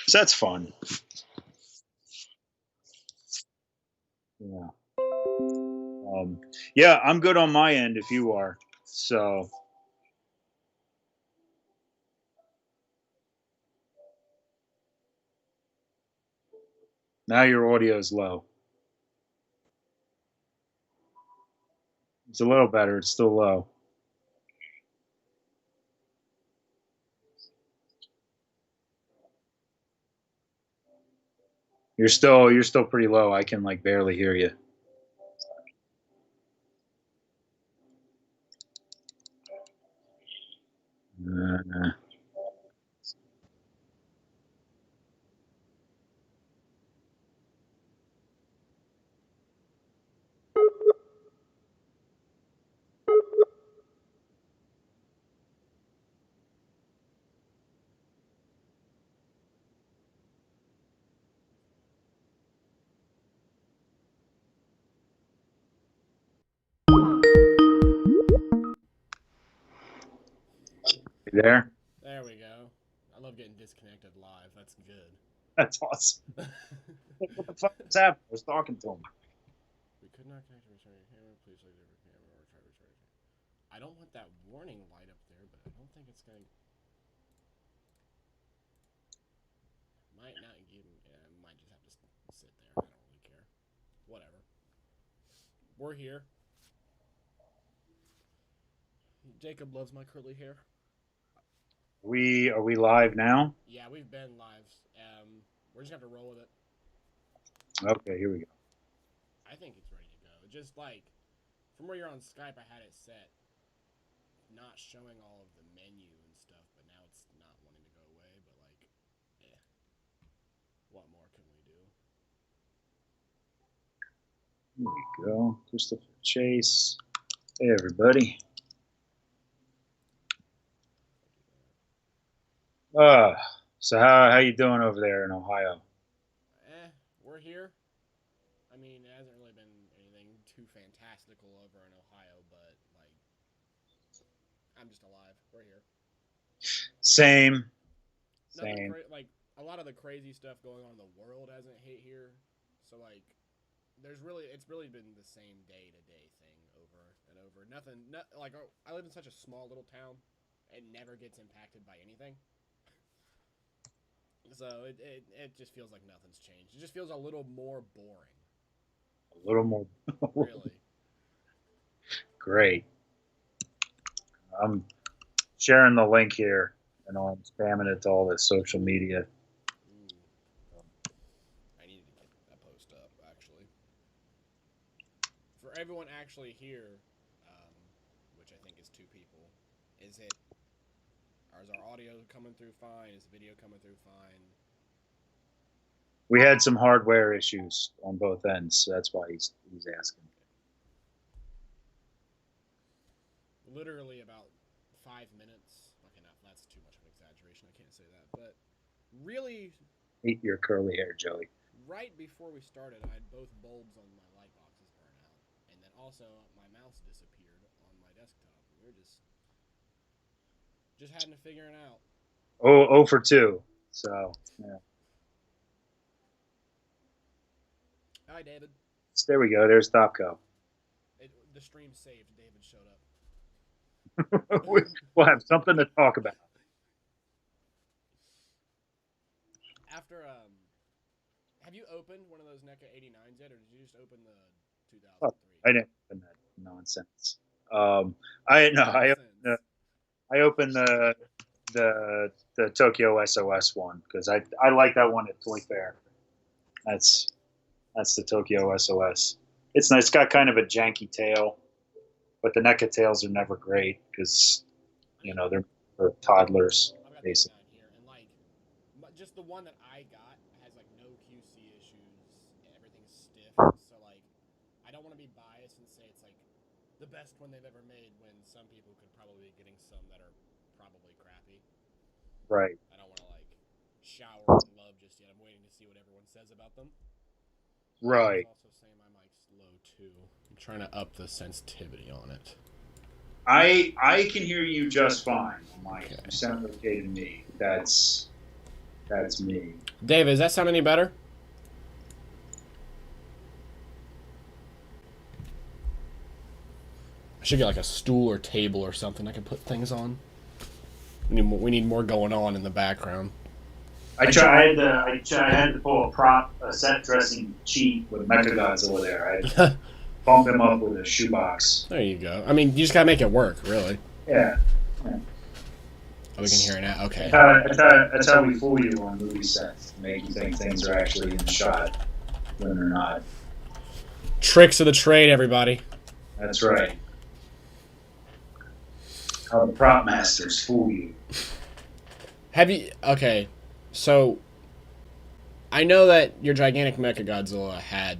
So that's fun. Yeah. Yeah, I'm good on my end if you are. So now your audio is low. It's a little better. It's still low. You're still pretty low. I can like barely hear you. Uh, you there? There we go. I love getting disconnected live. That's good. That's awesome. What the fuck was happening? I was talking to him. We could not connect to restart your camera. Please leave your camera or try to restart your camera. I don't want that warning light up there, but I don't think it's going to... Might not give me... I might just have to sit there. I don't really care. Whatever. We're here. Jacob loves my curly hair. Are we live now? Yeah, we've been live. We're just going to have to roll with it. Okay, here we go. I think it's ready to go. Just like, from where you're on Skype, I had it set not showing all of the menu and stuff, but now it's not wanting to go away, but like, what more can we do? Here we go. Christopher Chase. Hey everybody. So how you doing over there in Ohio? We're here. I mean, it hasn't really been anything too fantastical over in Ohio, but like, I'm just alive. We're here. Same. Nothing Same. like a lot of the crazy stuff going on in the world hasn't hit here, so like, it's really been the same day to day thing over and over. Nothing, like I live in such a small little town, it never gets impacted by anything. So it just feels like nothing's changed. It just feels a little more boring. A little more. Really. Great. I'm sharing the link here and I'm spamming it to all the social media. I needed to get that post up, actually. For everyone actually here, which I think is 2 people, is our audio coming through fine? Is the video coming through fine? We had some hardware issues on both ends, so that's why he's asking. Literally about 5 minutes. Okay, no, that's too much of an exaggeration. I can't say that, but really, Eat your curly hair, Joey. right before we started, I had both bulbs on my light boxes burn out, and then also my mouse disappeared on my desktop. We were just having to figure it out. Oh for 2. So yeah. Hi, David. So there we go. There's Topco. The stream saved. David showed up. We'll have something to talk about. After have you opened one of those NECA 89s yet, or did you just open the 2003? Oh, I didn't open that nonsense. I opened the Tokyo SOS one because I like that one at Toy Fair. That's the Tokyo SOS. It's nice. It's got kind of a janky tail, but the NECA tails are never great because they're for toddlers I've got basically. the 89 here, and like, just the one that I got has like no QC issues. Everything's stiff, so like, I don't want to be biased and say it's like the best one they've ever made when some people could probably be getting some that are probably crappy. Right. I don't want to like shower in love just yet. I'm waiting to see what everyone says about them. Right. Also saying my mic's low too. I'm trying to up the sensitivity on it. I can hear you just fine. You sound okay to me. That's me. David, does that sound any better? I should get like a stool or table or something I can put things on. We need more going on in the background. I had to pull a set dressing cheat with Mechagodzilla there. I had to bump him up with a shoebox. There you go. I mean, you just gotta make it work, really. Yeah. Oh, we can hear it now. Okay. That's how we fool you on movie sets. Make you think things are actually in the shot when they're not. Tricks of the trade, everybody. That's right. How the prop masters fool you. Have you... Okay, so... I know that your gigantic Mechagodzilla had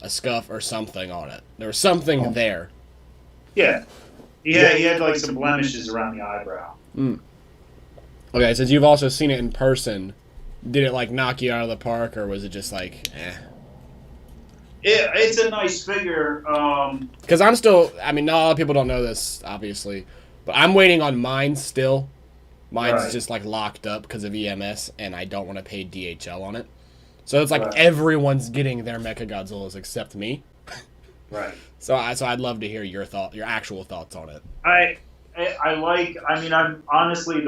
a scuff or something on it. There was something there. Yeah. He had like some blemishes around the eyebrow. Mm. Okay, since you've also seen it in person, did it like knock you out of the park, or was it just like, eh? It's a nice figure. Because I'm still, I mean, not a lot of people don't know this, obviously, but I'm waiting on mine still. Mine's just like locked up because of EMS, and I don't want to pay DHL on it. So it's like everyone's getting their Mechagodzillas except me. Right. So I'd love to hear your actual thoughts on it. I'm honestly,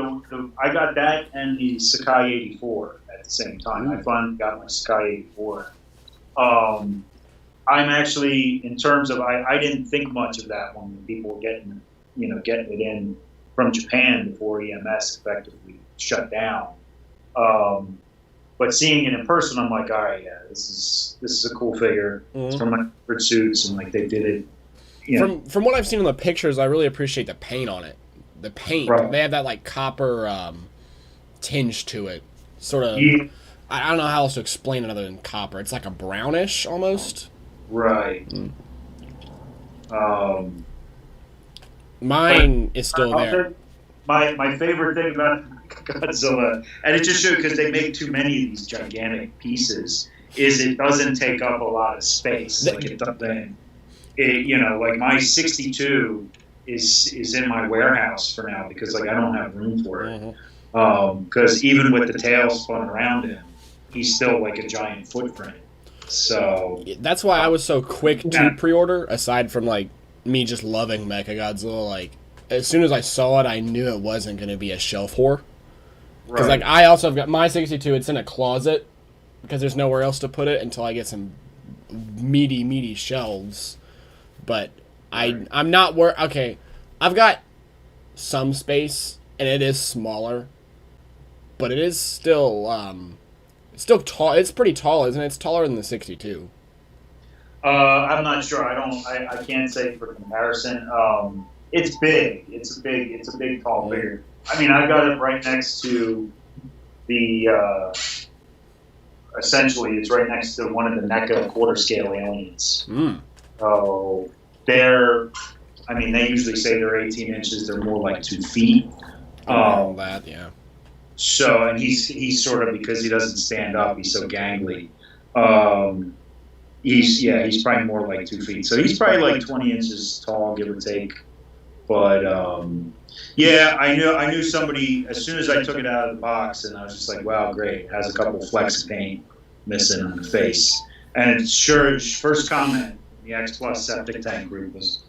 I got that and the Sakai 84 at the same time. I finally got my Sakai 84. I'm actually, in terms of, I didn't think much of that when people were getting it in from Japan before EMS effectively shut down. But seeing it in person, I'm like, all right, yeah, this is a cool figure. Mm-hmm. It's from my favorite suits, and like they did it. From what I've seen in the pictures, I really appreciate the paint on it. The paint, they have that like copper tinge to it, sort of. Yeah. I don't know how else to explain it other than copper. It's like a brownish almost. Right. Mine is still there. My favorite thing about Godzilla, and it just showed because they make too many of these gigantic pieces, is it doesn't take up a lot of space. Like it doesn't. Like my 62 is in my warehouse for now because like I don't have room for it. Because even with the tail spun around him, he's still like a giant footprint. So that's why I was so quick to pre-order. Aside from like me just loving Mechagodzilla, like as soon as I saw it, I knew it wasn't going to be a shelf whore. Because like I also have got my 62. It's in a closet because there's nowhere else to put it until I get some meaty shelves. But I'm not okay. I've got some space and it is smaller, but it is still tall. It's pretty tall, isn't it? It's taller than the 62. I'm not sure. I can't say for comparison. It's big. It's a big tall figure. I mean, I've got it right next to the. Essentially, it's right next to one of the NECA quarter scale aliens. So they usually say they're 18 inches. They're more like 2 feet. Yeah. So, and he's sort of, because he doesn't stand up, he's so gangly. He's probably more like 2 feet. So he's probably like 20 inches tall, give or take. But I knew somebody as soon as I took it out of the box, and I was just like, wow, great. It has a couple of flecks of paint missing on the face. And sure, first comment, the X Plus septic tank group was,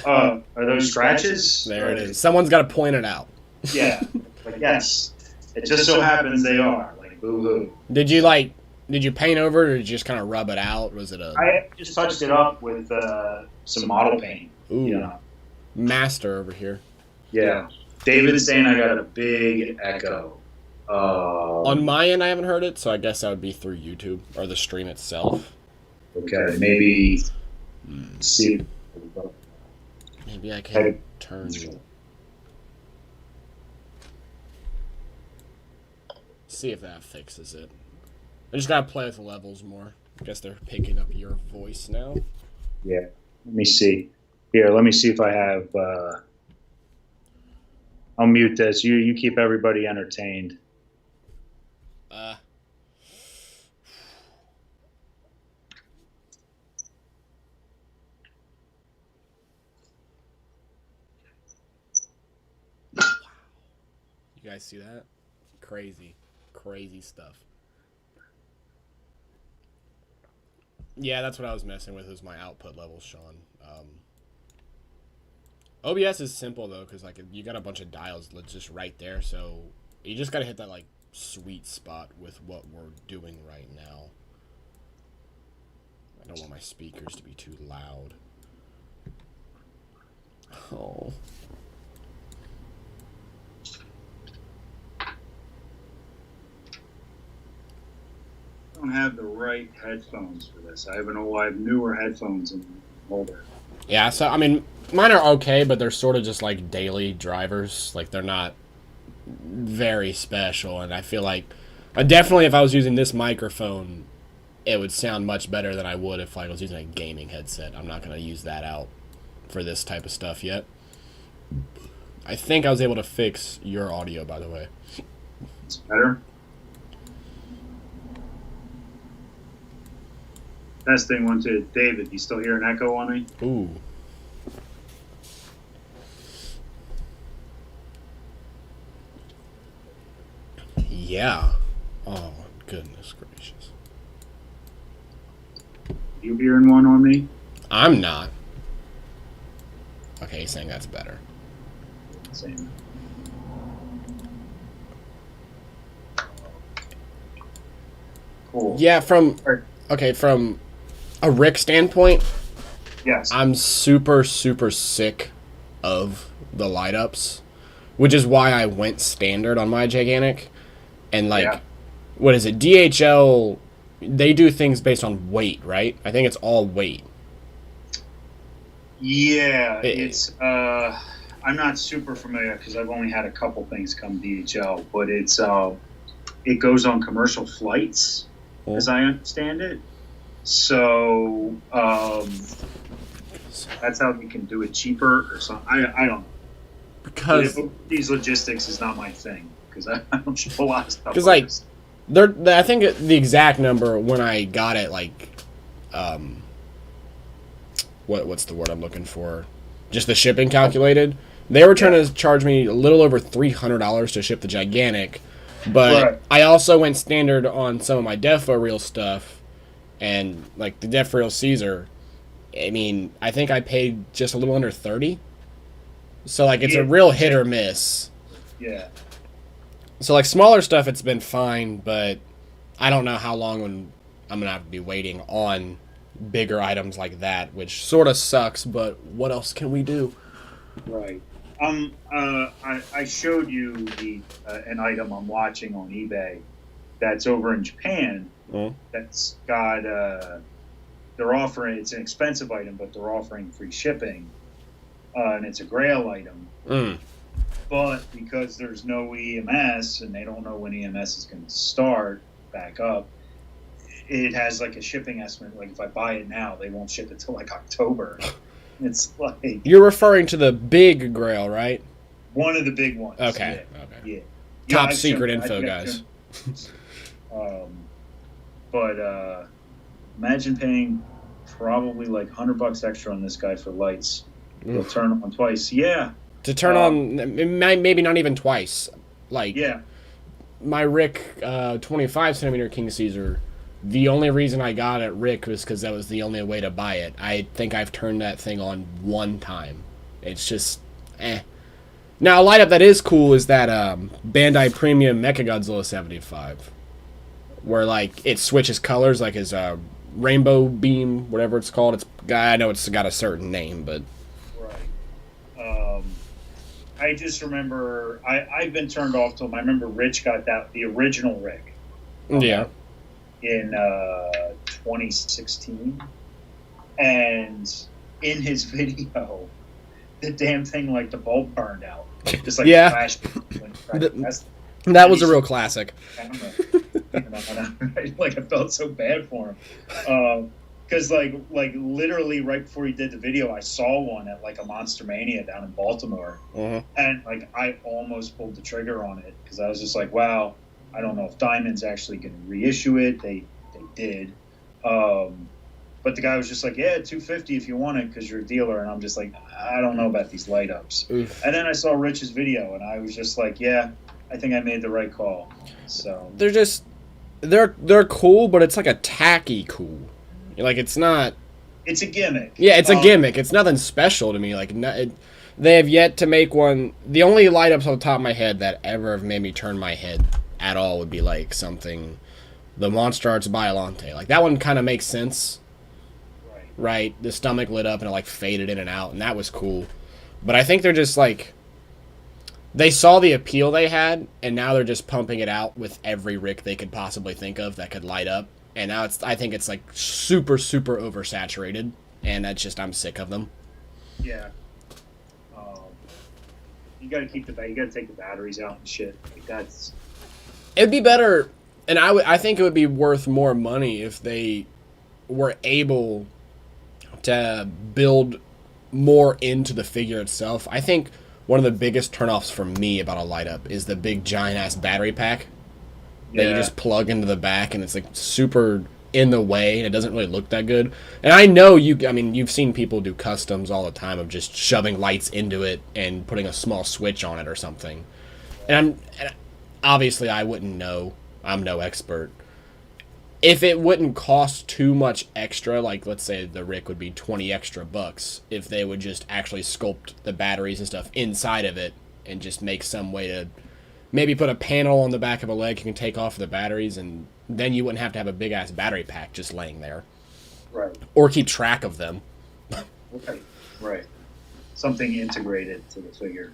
are those scratches? There it is. Someone's got to point it out. Yeah. Like, yes. It just so happens they are. Like, boo-hoo. Did you paint over it, or did you just kind of rub it out? Was it I just touched it up with some model paint. Ooh. Master over here. Yeah. David's saying I got a big echo. On my end, I haven't heard it, so I guess that would be through YouTube or the stream itself. Okay, maybe. See. Maybe I can turn. See if that fixes it. I just gotta play with the levels more. I guess they're picking up your voice now. Yeah. Let me see. Here, let me see if I have. I'll mute this. You keep everybody entertained. You guys see that? Crazy. Crazy stuff. Yeah, that's what I was messing with, is my output levels, Sean. OBS is simple though, because like you got a bunch of dials just right there, so you just gotta hit that like sweet spot with what we're doing right now. I don't want my speakers to be too loud. Oh. I don't have the right headphones for this. I have newer headphones in the holder. Yeah, so I mean, mine are okay, but they're sort of just like daily drivers. Like they're not very special, and I feel like definitely if I was using this microphone, it would sound much better than I would if I was using a gaming headset. I'm not going to use that out for this type of stuff yet. I think I was able to fix your audio, by the way. It's better. Testing 1, 2. David, you still hear an echo on me? Ooh. Yeah. Oh, goodness gracious. You hearing one on me? I'm not. Okay, he's saying that's better. Same. Cool. Yeah, from a Rick standpoint, yes, I'm super, super sick of the light ups, which is why I went standard on my gigantic. And like, what is it? DHL, they do things based on weight, right? I think it's all weight. Yeah, it's I'm not super familiar because I've only had a couple things come DHL, but it goes on commercial flights, as I understand it. So that's how you can do it cheaper or something. I don't know. Because these logistics is not my thing, because I don't ship a lot of stuff. Because like, I think the exact number when I got it, like, what's the word I'm looking for? Just the shipping calculated. They were trying to charge me a little over $300 to ship the gigantic, but I also went standard on some of my Defo Reel stuff, and like the Defo Reel Caesar. I mean, I think I paid just a little under $30. So like it's a real hit or miss. Yeah. So like smaller stuff, it's been fine, but I don't know how long when I'm gonna have to be waiting on bigger items like that, which sort of sucks. But what else can we do? Right. I showed you an item I'm watching on eBay that's over in Japan. That's got they're offering, it's an expensive item, but they're offering free shipping, and it's a grail item. But because there's no EMS and they don't know when EMS is going to start back up, it has like a shipping estimate. Like if I buy it now, they won't ship it till like October. It's like, you're referring to the big grail, right? One of the big ones. Okay. Yeah. Top secret info, guys. But imagine paying probably like $100 extra on this guy for lights. He'll turn on twice. Yeah. To turn on, maybe not even twice. Like, my Rick 25 centimeter King Caesar, the only reason I got it Rick was because that was the only way to buy it. I think I've turned that thing on one time. It's just, Now, a light up that is cool is that Bandai Premium Mechagodzilla 75, where like it switches colors, like his rainbow beam, whatever it's called. I know it's got a certain name, but I just remember I've been turned off to him. I remember Rich got the original Rick. Yeah. In 2016, and in his video, the damn thing, like the bulb burned out, just like flashed. That was a real classic. Like I felt so bad for him, because like literally right before he did the video, I saw one at like a Monster Mania down in Baltimore, and like I almost pulled the trigger on it because I was just like, wow. I don't know if Diamond's actually going to reissue it. They did. But the guy was just like, yeah, $250 if you want it because you're a dealer. And I'm just like, I don't know about these light ups. And then I saw Rich's video and I was just like, yeah, I think I made the right call. So They're just they're cool, but it's like a tacky cool. Like it's not. it's a gimmick. Yeah, it's a gimmick. It's nothing special to me. Like they have yet to make one. The only light ups on the top of my head that ever have made me turn my head at all would be like something, the Monster Arts Biolante. Like that one kind of makes sense. Right. The stomach lit up and it like faded in and out, and that was cool. But I think they're just like, they saw the appeal they had, and now they're just pumping it out with every Rick they could possibly think of that could light up. And now I think it's like super, super oversaturated, and that's just, I'm sick of them. Yeah. You gotta you gotta take the batteries out and shit. Like that's. It'd be better, and I think it would be worth more money if they were able to build more into the figure itself. I think one of the biggest turnoffs for me about a light up is the big giant ass battery pack that you just plug into the back, and it's like super in the way, and it doesn't really look that good. And I know you've seen people do customs all the time of just shoving lights into it and putting a small switch on it or something. And obviously I wouldn't know. I'm no expert. If it wouldn't cost too much extra, like let's say the Rick would be $20 extra, if they would just actually sculpt the batteries and stuff inside of it and just make some way to maybe put a panel on the back of a leg you can take off the batteries, and then you wouldn't have to have a big ass battery pack just laying there. Right. Or keep track of them. Right. Something integrated to the figure.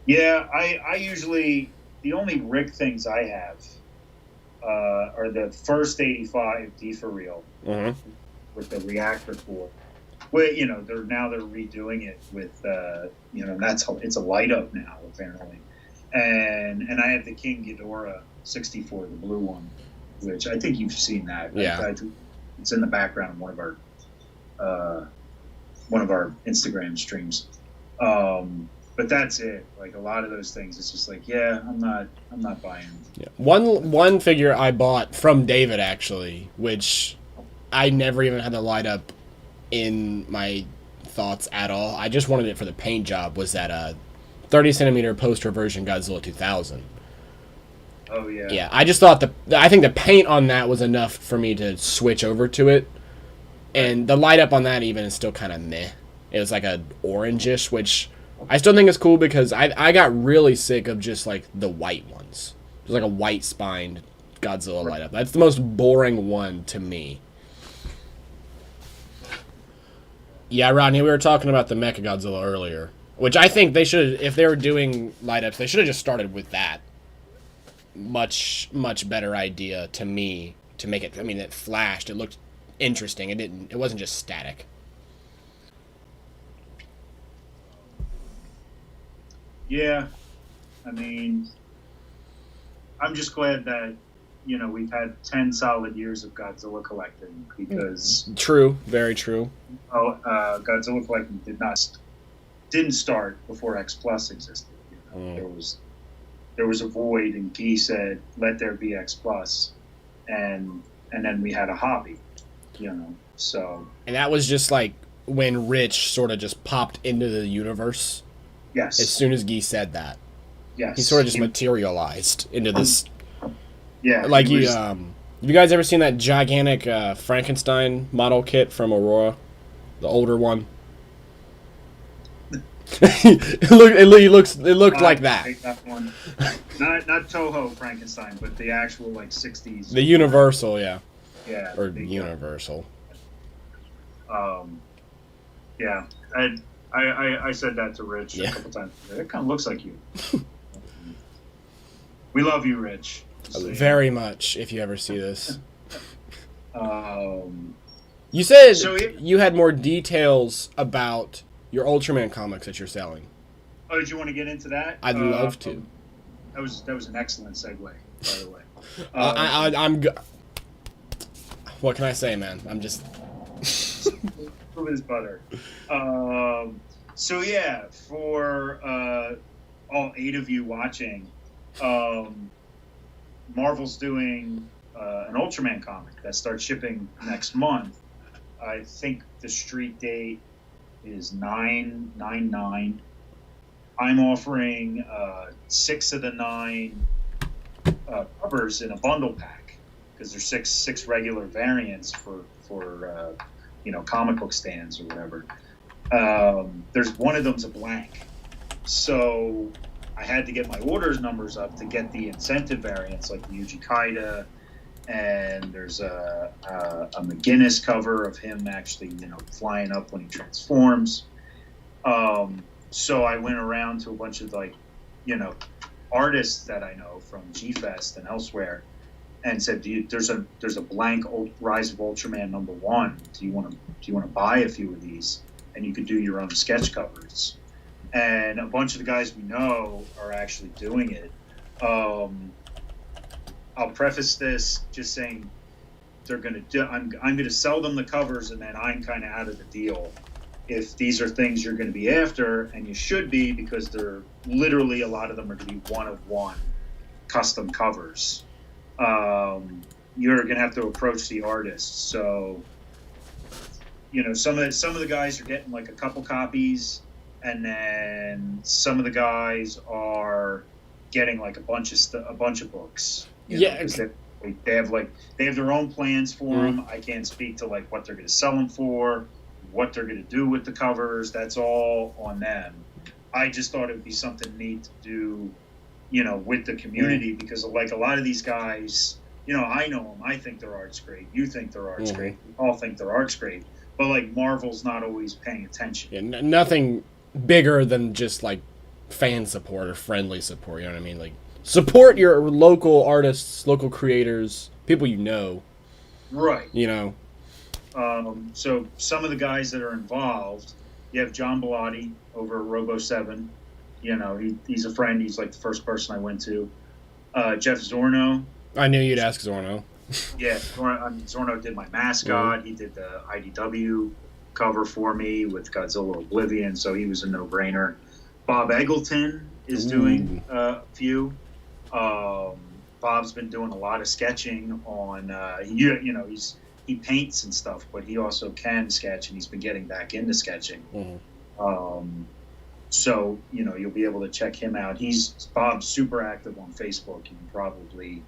Yeah, I usually, the only Rick things I have are the first 85 D for real with the reactor core. Well, they're redoing it with it's a light up now apparently, and I have the King Ghidorah 64, the blue one, which I think you've seen that. Yeah, it's in the background of one of our Instagram streams. But that's it. Like a lot of those things, it's just like, yeah, I'm not buying. Yeah. One figure I bought from David actually, which I never even had to light up in my thoughts at all. I just wanted it for the paint job. Was that 30 centimeter poster version Godzilla 2000? Oh yeah. Yeah, I just thought I think the paint on that was enough for me to switch over to it, and the light up on that even is still kind of meh. It was like a orangish, which I still think is cool because I got really sick of just like the white ones. Just like a white spined Godzilla light up. That's the most boring one to me. Yeah, Rodney, we were talking about the Mechagodzilla earlier, which I think they should, if they were doing light ups, they should have just started with that. Much, much better idea to me to make it. I mean, it flashed. It looked interesting. It wasn't just static. Yeah, I mean, I'm just glad that we've had 10 solid years of Godzilla collecting because true, very true. Godzilla collecting didn't start before X Plus existed. There was a void, and Guy said, "Let there be X Plus," and then we had a hobby, So. And that was just like when Rich sort of just popped into the universe. Yes. As soon as Guy said that. Yes. He sort of just materialized into this. Yeah. Like have you guys ever seen that gigantic Frankenstein model kit from Aurora, the older one? it looked like that. That one. Not Toho Frankenstein, but the actual 60s. The Universal, yeah. Yeah. Or Universal. Yeah. I said that to Rich a couple times. It kind of looks like you. We love you, Rich. Very much, if you ever see this. You said you had more details about your Ultraman comics that you're selling. Oh, did you want to get into that? I'd love to. That was an excellent segue, by the way. I'm what can I say, man? I'm just with his butter. So yeah, for all 8 of you watching, Marvel's doing an Ultraman comic that starts shipping next month. I think the street date is 9/9/9. I'm offering 6 of the 9 covers in a bundle pack because there's six regular variants for comic book stands or whatever. There's one of them's a blank, so I had to get my orders numbers up to get the incentive variants like the Yuji Kaida, and there's a McGinnis cover of him actually flying up when he transforms. So I went around to a bunch of artists that I know from G-Fest and elsewhere, and said, "There's a blank Rise of Ultraman #1. Do you want to buy a few of these, and you could do your own sketch covers?" And a bunch of the guys we know are actually doing it. I'll preface this just saying they're going to do. I'm going to sell them the covers, and then I'm kind of out of the deal. If these are things you're going to be after, and you should be, because they're literally, a lot of them are going to be one of one custom covers. You're going to have to approach the artists. So, some of the guys are getting like a couple copies, and then some of the guys are getting like a bunch of books. Because they have their own plans for them. I can't speak to like what they're going to sell them for, what they're going to do with the covers. That's all on them. I just thought it would be something neat to do, with the community, because like a lot of these guys, I know them. I think their art's great. You think their art's great. We all think their art's great. But like Marvel's not always paying attention. Yeah, nothing bigger than just like fan support or friendly support. You know what I mean? Like, support your local artists, local creators, people you know. Right. So some of the guys that are involved, you have John Bellotti over at Robo7. He's a friend. He's like the first person I went to. Jeff Zorno. I knew you'd ask Zorno. Yeah, Zorno did my mascot. He did the IDW cover for me with Godzilla Oblivion, so he was a no-brainer. Bob Eggleton is doing a few. Bob's been doing a lot of sketching on. He paints and stuff, but he also can sketch, and he's been getting back into sketching. So you'll be able to check him out. Bob's super active on Facebook. You can probably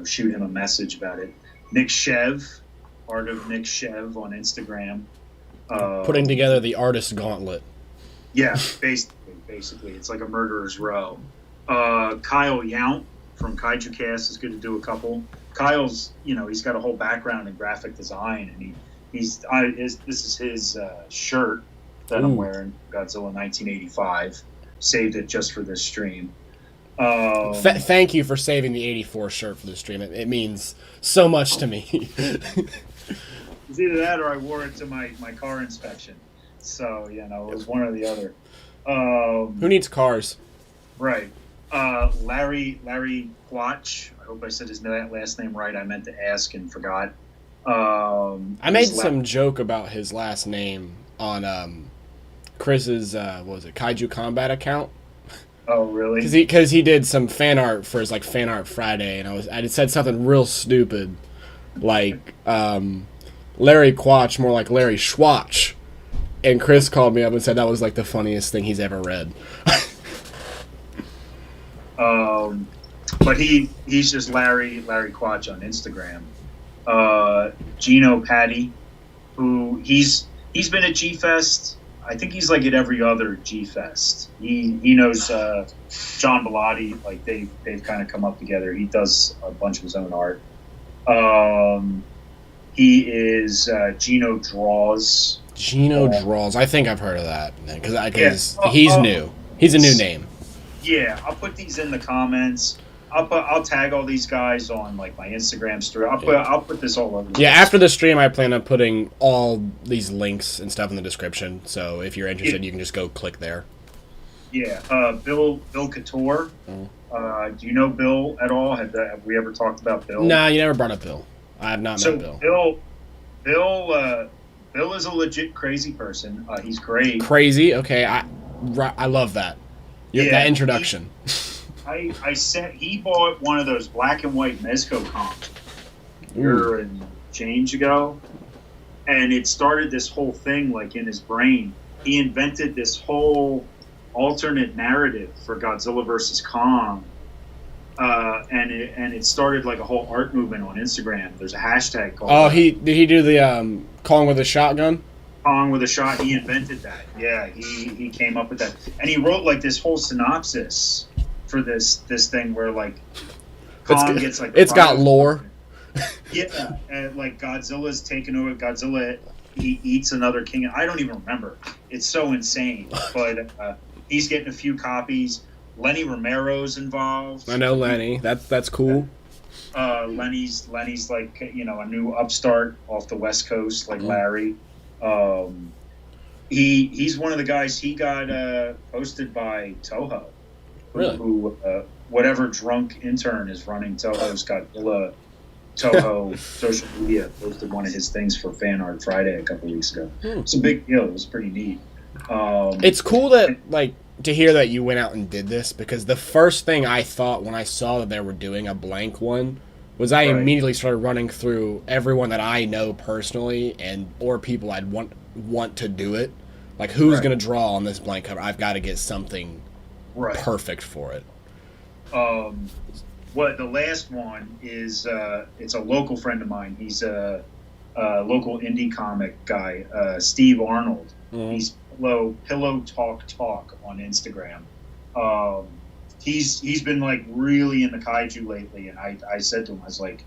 shoot him a message about it. Nick Shev, Art of Nick Shev on Instagram. Putting together the artist gauntlet. Yeah, basically. It's like a murderer's row. Kyle Yount from Kaiju Cast is good to do a couple. Kyle's, he's got a whole background in graphic design, and this is his shirt that I'm wearing, Godzilla 1985. Saved it just for this stream. Thank you for saving the 84 shirt for the stream. It means so much to me. It's either that or I wore it to my car inspection. So, it was one or the other. Who needs cars? Right. Larry Quatch. I hope I said his last name right. I meant to ask and forgot. I made some joke about his last name on Chris's Kaiju Combat account. Oh, really? Because he did some fan art for his Fan Art Friday, and I had said something real stupid, like Larry Quatch, more like Larry Schwatch, and Chris called me up and said that was like the funniest thing he's ever read. But he's just Larry Quatch on Instagram. Gino Patty, who he's been at G-Fest. I think he's like at every other G-Fest. He knows John Bellotti. Like they've kind of come up together. He does a bunch of his own art. He is Gino Draws. Gino Draws. I think I've heard of that because he's new. He's a new name. Yeah, I'll put these in the comments. I'll tag all these guys on like my Instagram story. I'll put this all over. Yeah, after the stream, I plan on putting all these links and stuff in the description. So if you're interested, you can just go click there. Yeah, Bill Couture. Do you know Bill at all? Have we ever talked about Bill? Nah, you never brought up Bill. I have not met Bill. Bill is a legit crazy person. He's great. Crazy? Okay, I love that. That introduction. He bought one of those black and white Mezco comps a year and change ago, and it started this whole thing like in his brain. He invented this whole alternate narrative for Godzilla versus Kong. And it started like a whole art movement on Instagram. There's a hashtag called. Oh, did he do the Kong with a shotgun? Kong with a shot. He invented that. Yeah, he came up with that, and he wrote like this whole synopsis for this thing where like Kong gets like it's got lore. Yeah, and like Godzilla's taken over. Godzilla, he eats another king. I don't even remember. It's so insane. But he's getting a few copies. Lenny Romero's involved. I know Lenny. That's cool. Lenny's like, you know, a new upstart off the West Coast, like Larry. He's one of the guys. He got posted by Toho. Really? Who whatever drunk intern is running Toho's Godzilla Toho social media posted one of his things for Fan Art Friday a couple weeks ago. It's a big deal. It was pretty neat. It's cool that like to hear that you went out and did this, because the first thing I thought when I saw that they were doing a blank one was I immediately started running through everyone that I know personally or people I'd want to do it. Like, who's going to draw on this blank cover? I've got to get something perfect for it. What the last one is, it's a local friend of mine. He's a local indie comic guy, Steve Arnold. He's Pillow Talk on Instagram. He's been like really into kaiju lately, and I said to him, I was like,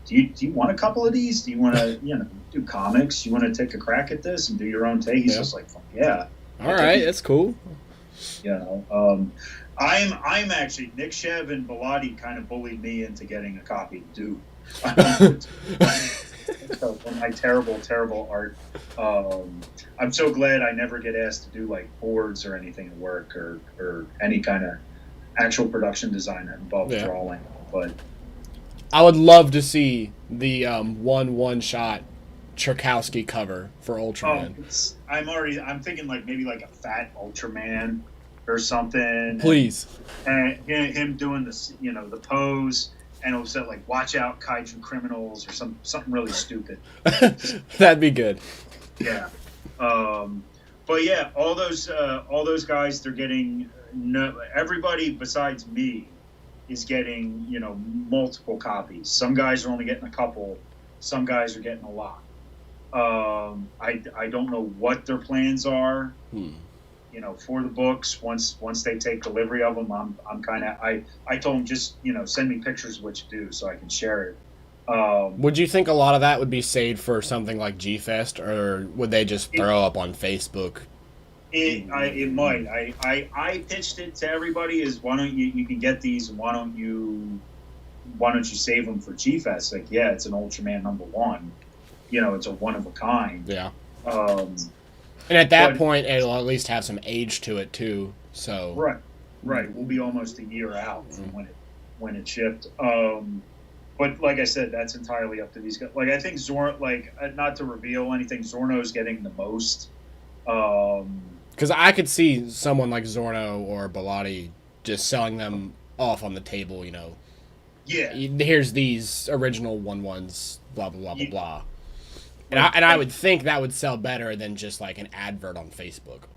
do you want a couple of these? Do you want to do comics? You want to take a crack at this and do your own take? He's just like, yeah. All right, that's cool. I'm actually, Nick Shev and Bilotti kind of bullied me into getting a copy of Dude. So my terrible art. I'm so glad I never get asked to do like boards or anything at work or any kind of actual production design that involves drawing. But I would love to see the one shot Cherkowski cover for Ultraman. I'm thinking like maybe like a fat Ultraman or something. Please. And him doing this, the pose. And it'll say like, "Watch out, kaiju criminals," or something really stupid. That'd be good. Yeah, but yeah, all those guys, they're getting everybody besides me is getting multiple copies. Some guys are only getting a couple. Some guys are getting a lot. I don't know what their plans are. For the books, once they take delivery of them, I'm kind of I told them just send me pictures of what you do so I can share it. Would you think a lot of that would be saved for something like G-Fest, or would they just throw up on Facebook? It might. I pitched it to everybody as, why don't you can get these, and why don't you save them for G-Fest? Like, yeah, it's an Ultraman #1. It's a one of a kind. Yeah. And at that point, it'll at least have some age to it too. So right. We'll be almost a year out from when it shipped. But like I said, that's entirely up to these guys. Like, I think not to reveal anything, Zorno's getting the most. Because I could see someone like Zorno or Bilotti just selling them off on the table. Yeah. Here's these original 1/1s. Blah blah blah blah. And I would think that would sell better than just like an advert on Facebook.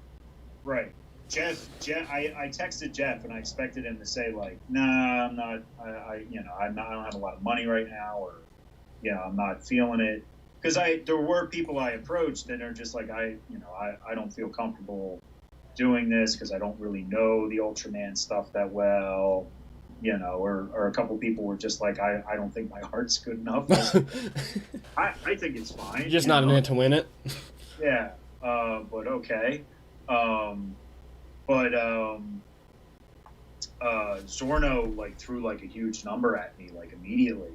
Right. Jeff, I texted Jeff and I expected him to say like, "Nah, I'm not. I don't have a lot of money right now," or, "I'm not feeling it." Because there were people I approached that are just like, I don't feel comfortable doing this because I don't really know the Ultraman stuff that well. Or a couple people were just like, I don't think my art's good enough. I think it's fine. You're just not in it to win it. Yeah, but okay. Zorno like threw like a huge number at me like immediately,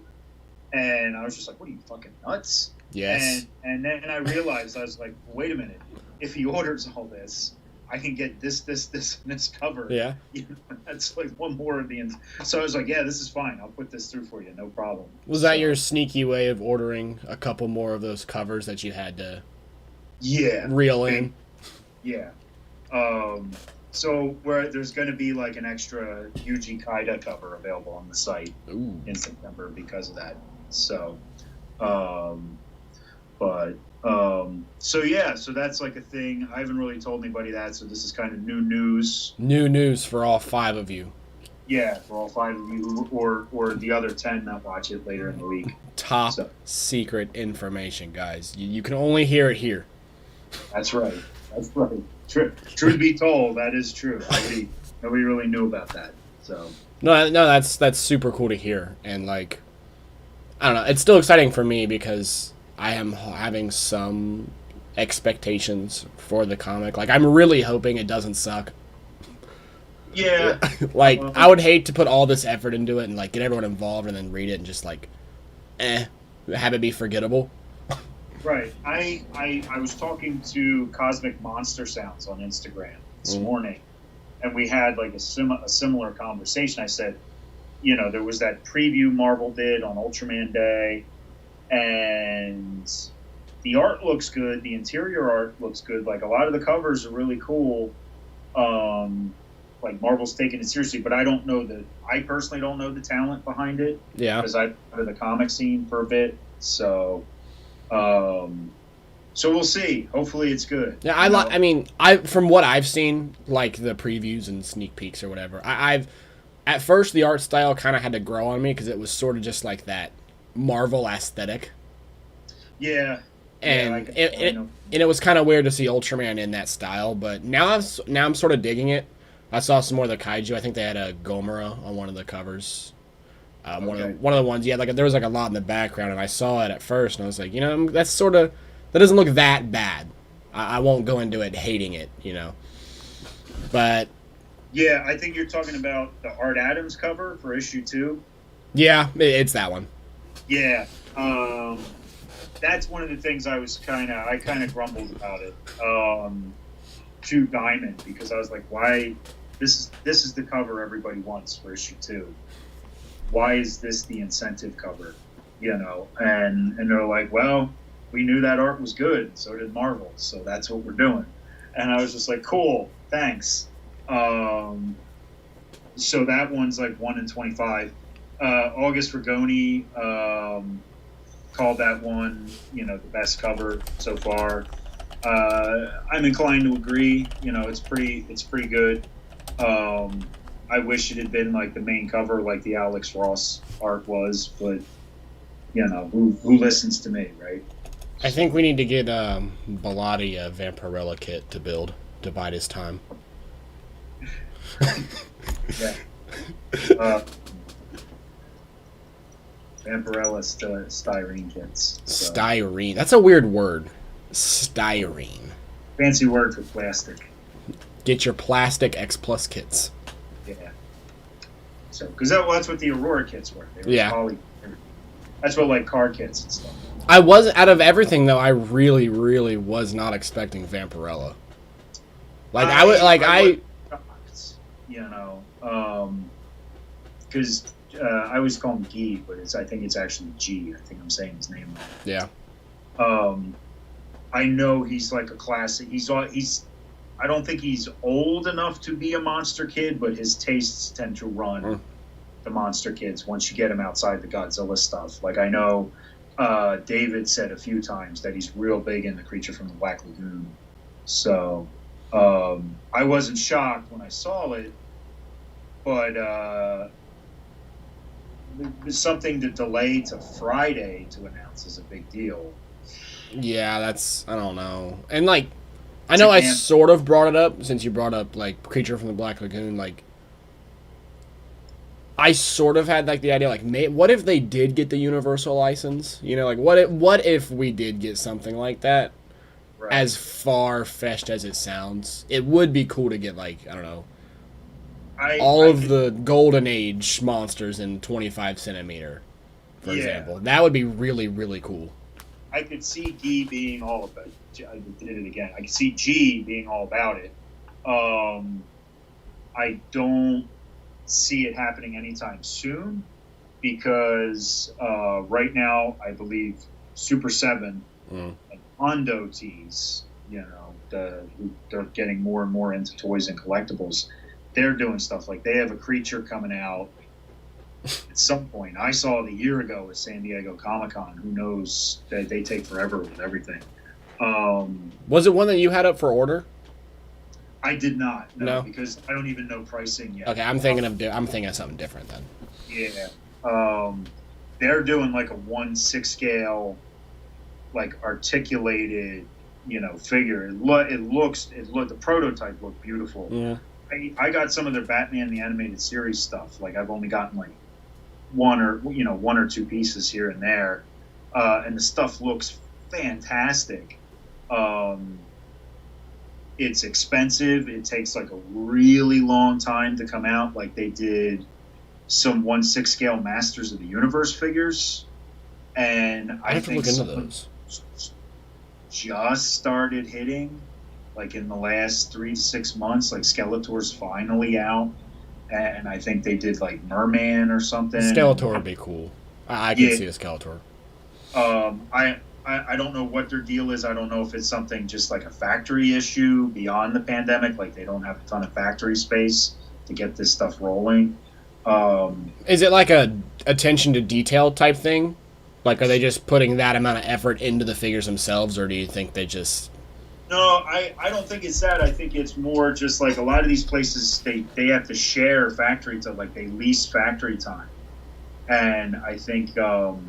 and I was just like, "What are you, fucking nuts?" Yes. And then I realized, I was like, "Wait a minute! If he orders all this, I can get this, and this cover." Yeah. That's like one more of the. So I was like, "Yeah, this is fine. I'll put this through for you, no problem." Was that your sneaky way of ordering a couple more of those covers that you had to? Reel in. Yeah. So there's going to be like an extra Yuji Kaida cover available on the site in September because of that. So, But so yeah, so that's like a thing. I haven't really told anybody that, so this is kind of new news. New news for all 5 of you. Yeah, for all 5 of you, or the other 10 that watch it later in the week. Top secret information, guys. You can only hear it here. That's right. That's right. Truth be told, that is true. Nobody really knew about that. So no, that's super cool to hear, and like, I don't know, it's still exciting for me because I am having some expectations for the comic. Like, I'm really hoping it doesn't suck. Yeah. Like, I would hate to put all this effort into it and like get everyone involved and then read it and just like, have it be forgettable. Right. I was talking to Cosmic Monster Sounds on Instagram this morning, and we had like a similar conversation. I said, there was that preview Marvel did on Ultraman Day, and the art looks good. The interior art looks good. Like, a lot of the covers are really cool. Like, Marvel's taking it seriously, but I personally don't know the talent behind it. Yeah. Because I've been in the comic scene for a bit. So we'll see. Hopefully it's good. Yeah, I mean, from what I've seen, like the previews and sneak peeks or whatever, I've at first the art style kind of had to grow on me because it was sort of just like that Marvel aesthetic. Yeah. And it was kind of weird to see Ultraman in that style, but now I'm sort of digging it. I saw some more of the kaiju. I think they had a Gomora on one of the covers. One of the ones, yeah, like there was like a lot in the background, and I saw it at first, and I was like, that doesn't look that bad. I won't go into it hating it, but yeah, I think you're talking about the Art Adams cover for issue 2. Yeah, it's that one. Yeah, that's one of the things I kind of grumbled about it to Diamond, because I was like, why? This is the cover everybody wants for issue 2. Why is this the incentive cover? And they're like, well, we knew that art was good, so did Marvel, so that's what we're doing. And I was just like, cool, thanks. So that one's like 1 in 25. August Rigoni called that one, the best cover so far. I'm inclined to agree. It's pretty good. I wish it had been like the main cover, like the Alex Ross art was, but who listens to me, right? I think we need to get Bilotti a Vampirella kit to bide his time. Yeah. Vampirella styrene kits. So. Styrene. That's a weird word. Styrene. Fancy word for plastic. Get your plastic X Plus kits. Yeah. So, because that's what the Aurora kits were. They were that's what, like, car kits and stuff. I was, out of everything though, I really, really was not expecting Vampirella. Like, I was shocked, because I always call him Guy, but I think it's actually G. I think I'm saying his name wrong. Yeah. I know he's like a classic. I don't think he's old enough to be a monster kid, but his tastes tend to run the monster kids once you get him outside the Godzilla stuff. Like, I know David said a few times that he's real big in the Creature from the Black Lagoon. So I wasn't shocked when I saw it, but something to delay to Friday to announce is a big deal. Yeah, I don't know. And, like, I know I sort of brought it up, since you brought up, like, Creature from the Black Lagoon. Like, I sort of had, like, the idea, like, what if they did get the Universal license? Like, what if we did get something like that? Right. As far-fetched as it sounds. It would be cool to get, like, I don't know, all of the Golden Age monsters in 25 centimeter, for example. That would be really, really cool. I could see G being all about it. I did it again. I could see G being all about it. I don't see it happening anytime soon, because right now I believe Super 7 and Hondo Tees, they're getting more and more into toys and collectibles. They're doing stuff like they have a creature coming out at some point. I saw it a year ago at San Diego Comic-Con. Who knows? They take forever with everything. Was it one that you had up for order? I did not, No, because I don't even know pricing yet. Okay, I'm thinking of something different then. Yeah. They're doing like a 1/6 scale, like articulated, figure. The prototype looked beautiful. Yeah. I got some of their Batman the Animated Series stuff. Like I've only gotten like one or two pieces here and there, and the stuff looks fantastic. It's expensive. It takes like a really long time to come out. Like they did some 1/6 scale Masters of the Universe figures, and I have to look into those. Just started hitting, like in the last 3 to 6 months. Like Skeletor's finally out, and I think they did like Merman or something. Skeletor would be cool. I can see a Skeletor. I don't know what their deal is. I don't know if it's something just like a factory issue beyond the pandemic, like they don't have a ton of factory space to get this stuff rolling. Is it like a attention to detail type thing? Like, are they just putting that amount of effort into the figures themselves, or do you think they just... No, I don't think it's that. I think it's more just like a lot of these places, they have to share factory time, like they lease factory time. And I think, that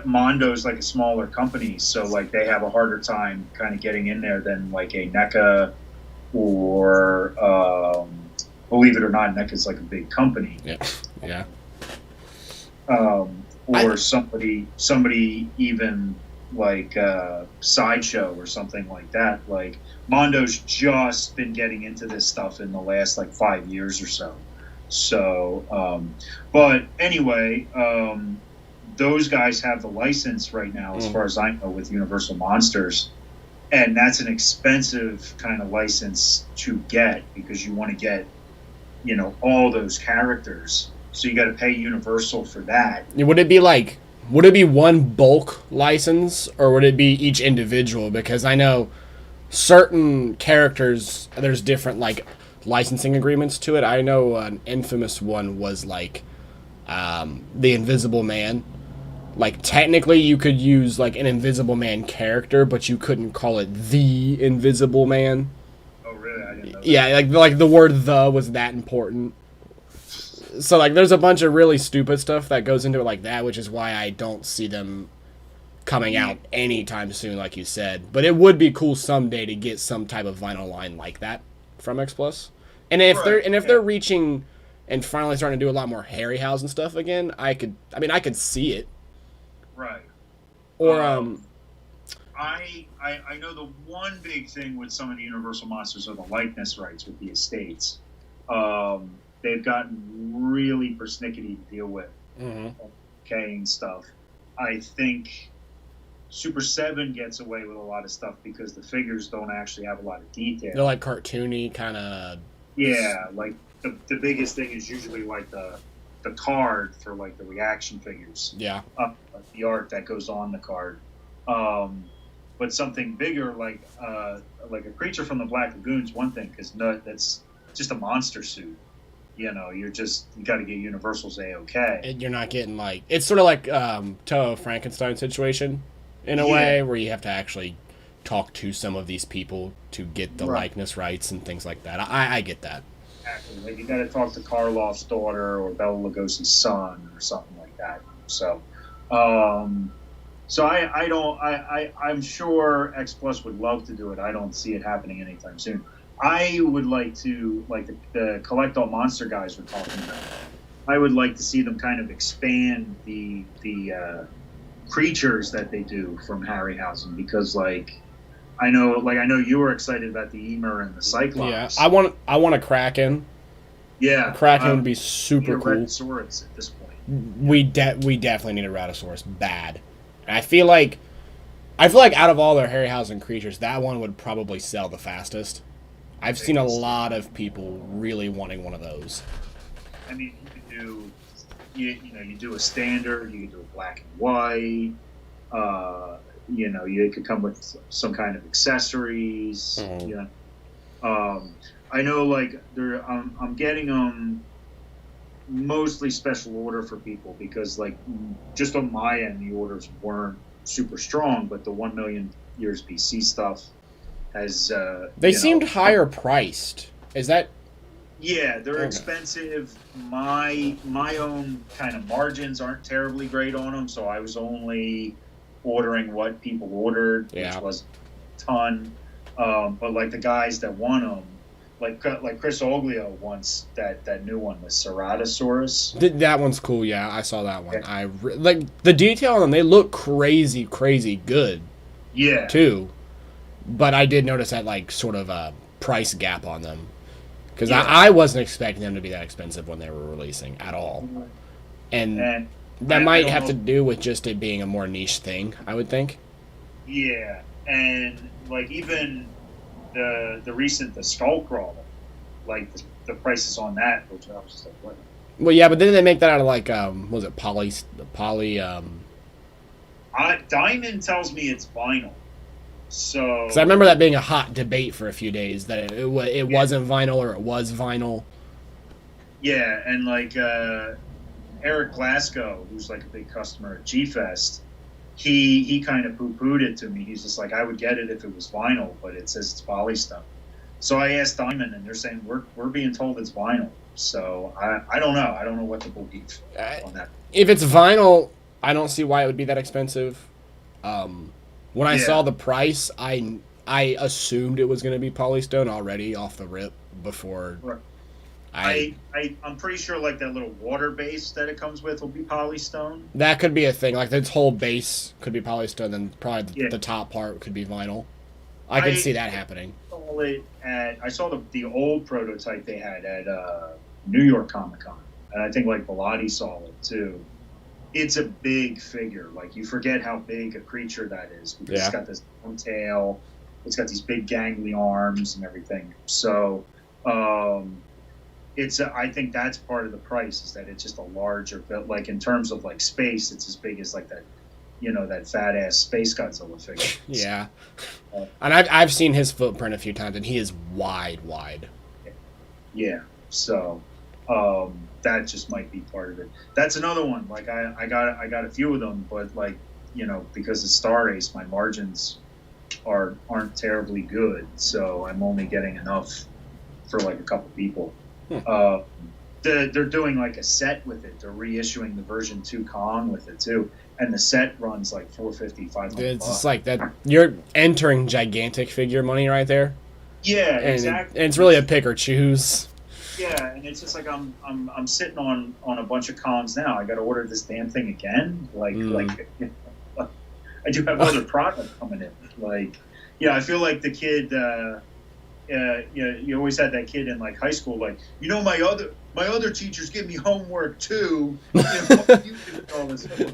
Mondo's like a smaller company, so like they have a harder time kind of getting in there than like a NECA or, believe it or not, NECA's like a big company. Yeah. Or somebody even like Sideshow or something like that. Like Mondo's just been getting into this stuff in the last like 5 years or so. So, but anyway, those guys have the license right now, as far as I know, with Universal Monsters. And that's an expensive kind of license to get because you want to get, all those characters. So you got to pay Universal for that. Would it be one bulk license, or would it be each individual? Because I know certain characters, there's different like licensing agreements to it. I know an infamous one was like the Invisible Man. Like technically you could use like an Invisible Man character, but you couldn't call it the Invisible Man. Oh really? I didn't know that. Yeah, like the word "the" was that important. So like there's a bunch of really stupid stuff that goes into it like that, which is why I don't see them coming out anytime soon, like you said. But it would be cool someday to get some type of vinyl line like that from X Plus. And if they're reaching and finally starting to do a lot more Harryhausen stuff again, I could see it. Right. Or I know the one big thing with some of the Universal Monsters are the likeness rights with the estates. They've gotten really persnickety to deal with. And stuff. I think Super 7 gets away with a lot of stuff because the figures don't actually have a lot of detail. They're like cartoony kind of... Yeah, like the biggest thing is usually like the card for like the reaction figures. Yeah. The art that goes on the card. But something bigger like a creature from the Black Lagoon's one thing, because that's just a monster suit. You got to get Universal's A-OK. You're not getting like... It's sort of like Toho Frankenstein situation in a way, where you have to actually talk to some of these people to get the likeness rights and things like that. I get that. Exactly. Like you got to talk to Karloff's daughter or Bela Lugosi's son or something like that. So, I'm sure X Plus would love to do it. I don't see it happening anytime soon. I would like to, like the Collect All Monster guys were talking about, I would like to see them kind of expand the creatures that they do from Harryhausen, because like I know you were excited about the Emer and the Cyclops. Yeah, I want a Kraken. Yeah, a Kraken would be super cool. Rhetosaurus at this point. We definitely need a Rhetosaurus bad. And I feel like out of all their Harryhausen creatures, that one would probably sell the fastest. I've seen a lot of people really wanting one of those. I mean, you do a standard, you could do a black and white. You could come with some kind of accessories. I know, like I'm getting mostly special order for people because, like, just on my end, the orders weren't super strong, but the 1 million years BC stuff has, they seemed higher priced. Is that? Yeah, they're Okay. expensive. My own kind of margins aren't terribly great on them, so I was only ordering what people ordered, Yeah. which was a ton. But like the guys that want them, like Chris Oglio wants that new one, the Ceratosaurus. That one's cool. Yeah, I saw that one. Yeah. Like the detail on them. They look crazy good Yeah, too. But I did notice that like sort of a price gap on them because Yeah. I wasn't expecting them to be that expensive when they were releasing at all, and and that I might don't have know. to do with just it being a more niche thing. I would think. Yeah, and like even the recent the Skull Crawler, like the prices on that, which I was just like, what? Well, yeah, but then they make that out of like was it poly Diamond tells me it's vinyl. So Because I remember that being a hot debate for a few days that it wasn't vinyl or it was vinyl. yeah, and like Eric Glasgow, who's like a big customer at G Fest, he kind of poo-pooed it to me. He's just like, I would get it if it was vinyl, but it says it's polystone. So I asked Diamond, and they're saying we're being told it's vinyl. So I don't know. I don't know what to believe on that. If it's vinyl, I don't see why it would be that expensive. When I Yeah. saw the price, I assumed it was going to be polystone already off the rip before. Right. I'm pretty sure like that little water base that it comes with will be polystone. That could be a thing. Like its whole base could be polystone, and probably Yeah. the top part could be vinyl. I could see that happening. I saw the old prototype they had at New York Comic Con, and I think like Bilotti saw it too. It's a big figure. Like you forget how big a creature that is because Yeah. it's got this long tail, it's got these big gangly arms and everything. So it's I think that's part of the price is that it's just a larger, but like in terms of like space, it's as big as like that, that fat ass Space Godzilla figure. Yeah, and I've seen his footprint a few times, and he is wide. Yeah, so that just might be part of it. That's another one. Like I got a few of them, but like because it's Star Ace, my margins aren't terribly good, so I'm only getting enough for like a couple people. They're doing like a set with it. They're reissuing the version 2 Kong with it too, and the set runs like $450, $500. It's just like that. You're entering gigantic figure money right there. Yeah, And exactly. and it's really a pick or choose. Yeah, and it's just like I'm sitting on a bunch of Kongs now. I got to order this damn thing again. Like I do have other product coming in. Like, yeah, I feel like the kid. You always had that kid in like high school. Like, my other teachers give me homework too. What you do with all this stuff?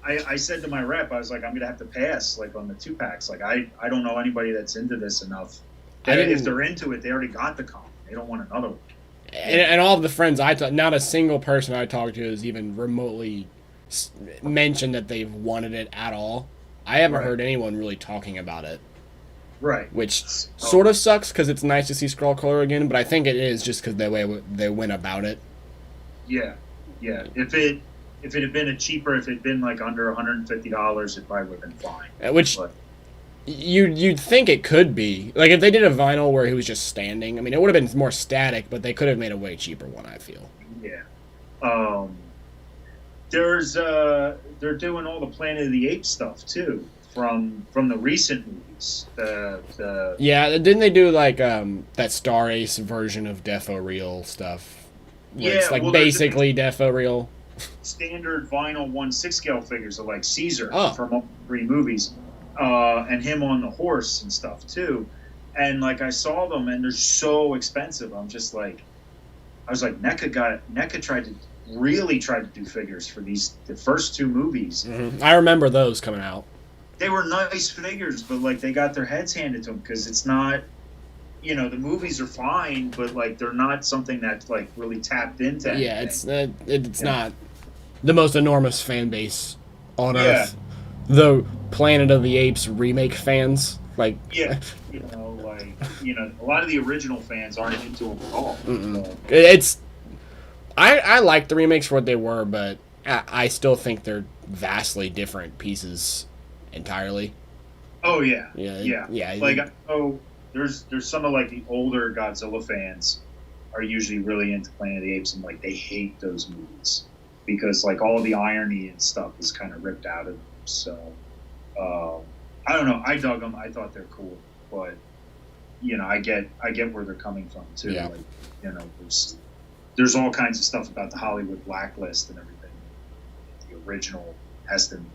I said to my rep, I was like, I'm gonna have to pass like on the 2-packs. Like, I don't know anybody that's into this enough. If they're into it, they already got the Kong. They don't want another one. And all of the friends not a single person I talked to has even remotely mentioned that they've wanted it at all. I haven't heard anyone really talking about it. Right. Which sort of sucks because it's nice to see Skullcrawler again, but I think it is just because the way they went about it. Yeah. If it had been if it had been like under $150, it probably would have been fine. Which you'd think it could be. Like if they did a vinyl where he was just standing, I mean, it would have been more static, but they could have made a way cheaper one, I feel. Yeah. They're doing all the Planet of the Apes stuff too from the recent movies. Yeah, didn't they do like that Star Ace version of Defo Real stuff? Where it's like basically Defo Real. Standard vinyl 1/6 scale figures of like Caesar from all 3 movies, and him on the horse and stuff too. And like I saw them, and they're so expensive. I was like, NECA tried to do figures for the first 2 movies. Mm-hmm. I remember those coming out. They were nice figures, but like they got their heads handed to them because it's not, the movies are fine, but like they're not something that's like really tapped into. Yeah, it's not the most enormous fan base on Earth. The Planet of the Apes remake fans, like a lot of the original fans aren't into them at all. So. I like the remakes for what they were, but I still think they're vastly different pieces entirely. Oh yeah, Yeah. Like there's some of like the older Godzilla fans are usually really into Planet of the Apes, and like they hate those movies because like all the irony and stuff is kind of ripped out of them. So I don't know. I dug them. I thought they're cool, but I get where they're coming from too. Yeah. Like there's all kinds of stuff about the Hollywood blacklist and everything. The original Heston.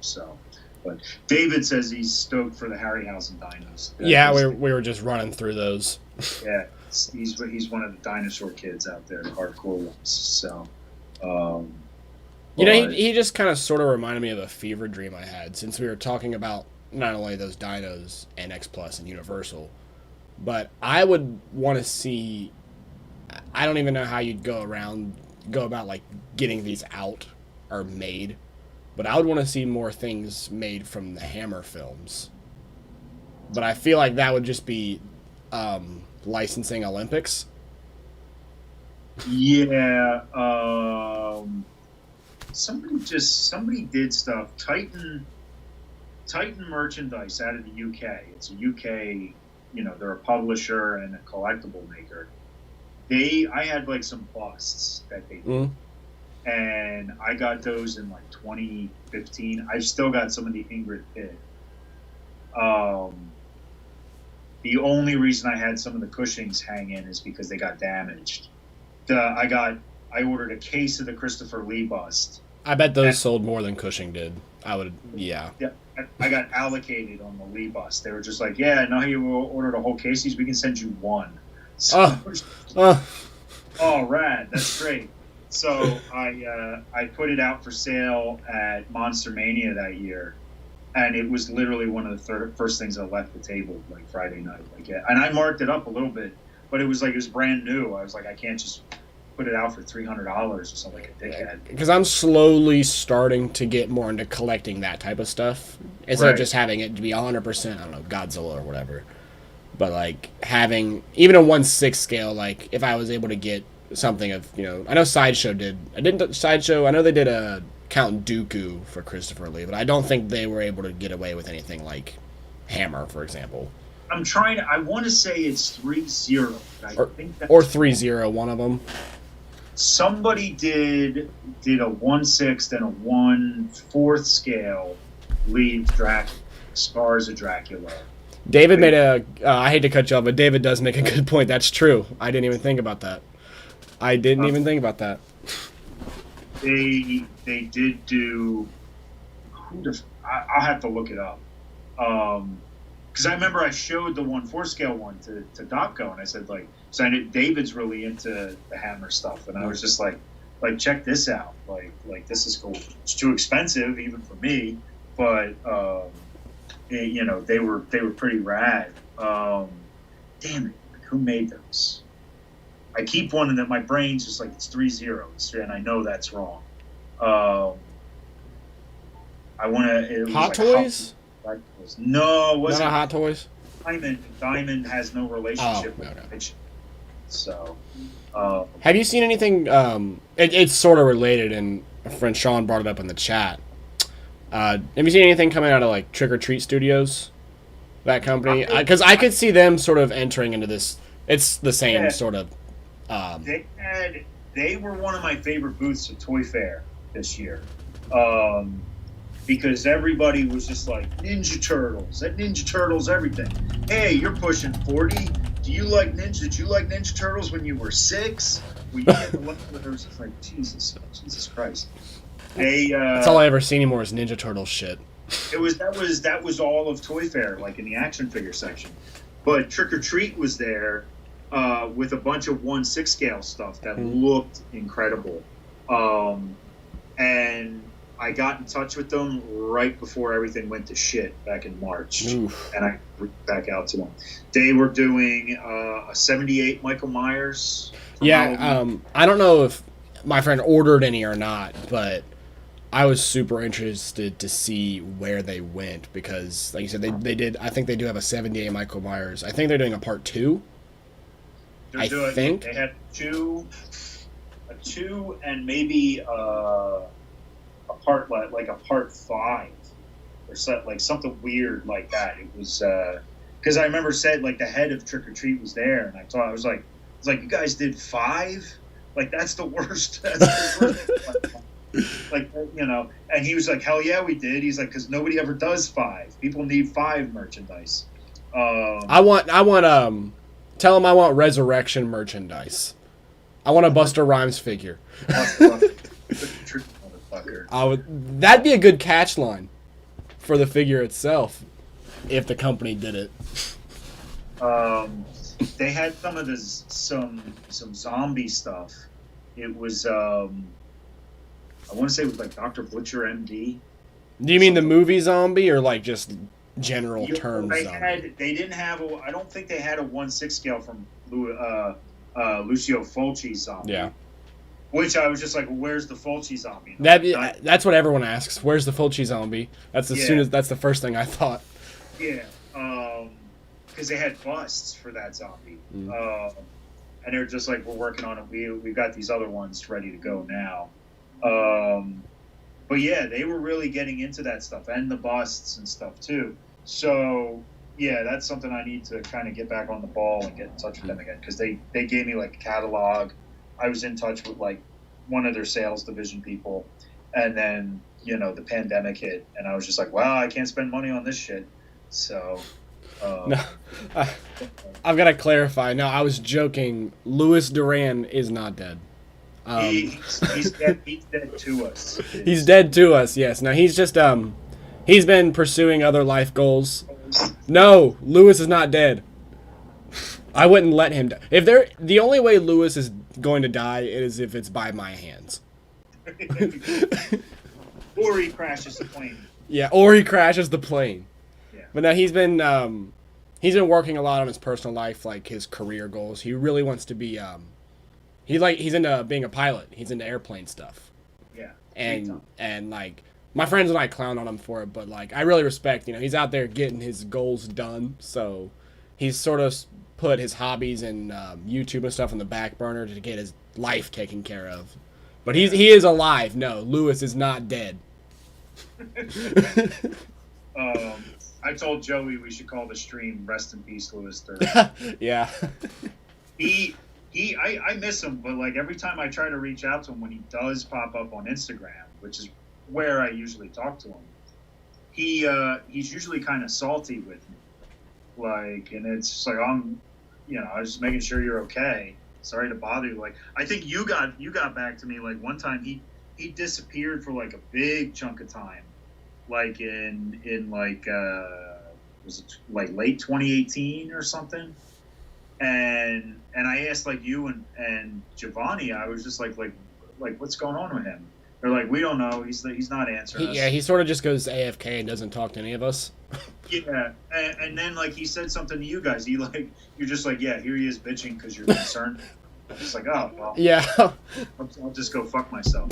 So, but David says he's stoked for the Harryhausen dinos. Yeah, we were just running through those. Yeah, he's one of the dinosaur kids out there, the hardcore ones. So, he just kind of sort of reminded me of a fever dream I had, since we were talking about not only those dinos and X Plus and Universal, but I would want to see. I don't even know how you'd go about like getting these out or made, but I would want to see more things made from the Hammer films. But I feel like that would just be licensing Olympics. Yeah. Somebody did stuff. Titan Merchandise out of the UK. It's a UK. They're a publisher and a collectible maker. I had like some busts that they did. And I got those in like 2015. I've still got some of the Ingrid Pitt. The only reason I had some of the Cushings hang in is because they got damaged. I ordered a case of the Christopher Lee bust. I bet those sold more than Cushing did. Yeah. I got allocated on the Lee bust. They were just like, yeah, now you ordered a whole case. We can send you one. So, oh, rad! That's great. So I put it out for sale at Monster Mania that year, and it was literally one of the first things that left the table like Friday night. Like, yeah, and I marked it up a little bit, but it was brand new. I was like, I can't just put it out for $300 or something like a dickhead. Because I'm slowly starting to get more into collecting that type of stuff instead of just having it to be 100%. I don't know, Godzilla or whatever. But like having even a 1/6 scale, like if I was able to get something of, I know Sideshow did. I know they did a Count Dooku for Christopher Lee, but I don't think they were able to get away with anything like Hammer, for example. I want to say it's 3-0. Or 3-0, one of them. Somebody did a 1/6 and a 1/4 scale leave Scars of Dracula. David made I hate to cut you off, but David does make a good point. That's true. I didn't even think about that. They did do. I'll have to look it up. Because I remember I showed the 1/4 scale one to Dopco, and I said so I knew David's really into the Hammer stuff, and I was just like check this out, like this is cool. It's too expensive even for me, but they were pretty rad. Damn it, who made those? I keep wanting that. My brain's just like it's 3-0, and I know that's wrong. I want to. Hot Toys? No, it wasn't. Not Hot Toys. Diamond has no relationship with it. So, have you seen anything? It's sort of related, and a friend Sean brought it up in the chat. Have you seen anything coming out of like Trick or Treat Studios? That company, because I could see them sort of entering into this. It's the same sort of. They were one of my favorite booths at Toy Fair this year, because everybody was just like Ninja Turtles. That Ninja Turtles everything. Hey, you're pushing 40. Did you like Ninja Turtles when you were 6? Well, you get the leftovers. It's like Jesus Christ. That's all I ever see anymore is Ninja Turtles shit. That was all of Toy Fair, like in the action figure section. But Trick or Treat was there with a bunch of 1/6 scale stuff that looked incredible. And I got in touch with them right before everything went to shit back in March. Oof. And I reached back out to them. They were doing a 78 Michael Myers. Yeah, I don't know if my friend ordered any or not, but I was super interested to see where they went because, like you said, they did. I think they do have a 78 Michael Myers. I think they're doing a part 2. They had 2. a 2 and maybe a part like a part 5 or so, like something weird like that. It was because I remember said like the head of Trick or Treat was there, and I was like, you guys did 5, like that's the worst. That's the worst. Like and he was like, hell yeah, we did. He's like, because nobody ever does 5. People need 5 merchandise. I want tell him I want Resurrection merchandise. I want a Buster Rhymes figure. That'd be a good catch line for the figure itself, if the company did it. They had some zombie stuff. It was I want to say it was like Dr. Butcher MD. Do you mean the movie zombie or like just general term zombie? They didn't have I don't think they had a 1/6 scale from Lucio Fulci's zombie. Yeah. Which I was just like, well, where's the Fulci zombie? That's what everyone asks. Where's the Fulci zombie? That's that's the first thing I thought. Yeah. Because they had busts for that zombie. Mm. And they're just like, we're working on it. We've got these other ones ready to go now. But yeah, they were really getting into that stuff and the busts and stuff too. So yeah, that's something I need to kind of get back on the ball and get in touch with them again, because they gave me like a catalog. I was in touch with like one of their sales division people, and then the pandemic hit, and I was just like, wow, I can't spend money on this shit. So no, I've got to clarify. No, I was joking. Louis Duran is not dead. He's dead. He's dead to us. He's dead to us. Yes. Now he's just he's been pursuing other life goals. No, Louis is not dead. I wouldn't let him die. The only way Louis is going to die is if it's by my hands. Or he crashes the plane. Yeah, or he crashes the plane. Yeah. But now he's been working a lot on his personal life, like his career goals. He really wants to be he's into being a pilot. He's into airplane stuff. Yeah. And like my friends and I clown on him for it, but like I really respect, he's out there getting his goals done. So he's sort of put his hobbies and YouTube and stuff on the back burner to get his life taken care of. But he is alive. No, Louis is not dead. I told Joey we should call the stream "Rest in Peace, Louis Duran." Yeah. I miss him, but like every time I try to reach out to him when he does pop up on Instagram, which is where I usually talk to him, he's usually kind of salty with me. Like, and it's just like, I was just making sure you're okay. Sorry to bother you. Like, I think you got back to me like one time. He disappeared for like a big chunk of time, like in like was it like late 2018 or something. And I asked like you and Giovanni. I was just like what's going on with him? They're like, we don't know. He's not answering us. Yeah, he sort of just goes AFK and doesn't talk to any of us. Yeah, and then like he said something to you guys. You're just like, yeah, here he is bitching because you're concerned. I'm just like, oh well. Yeah. I'll just go fuck myself.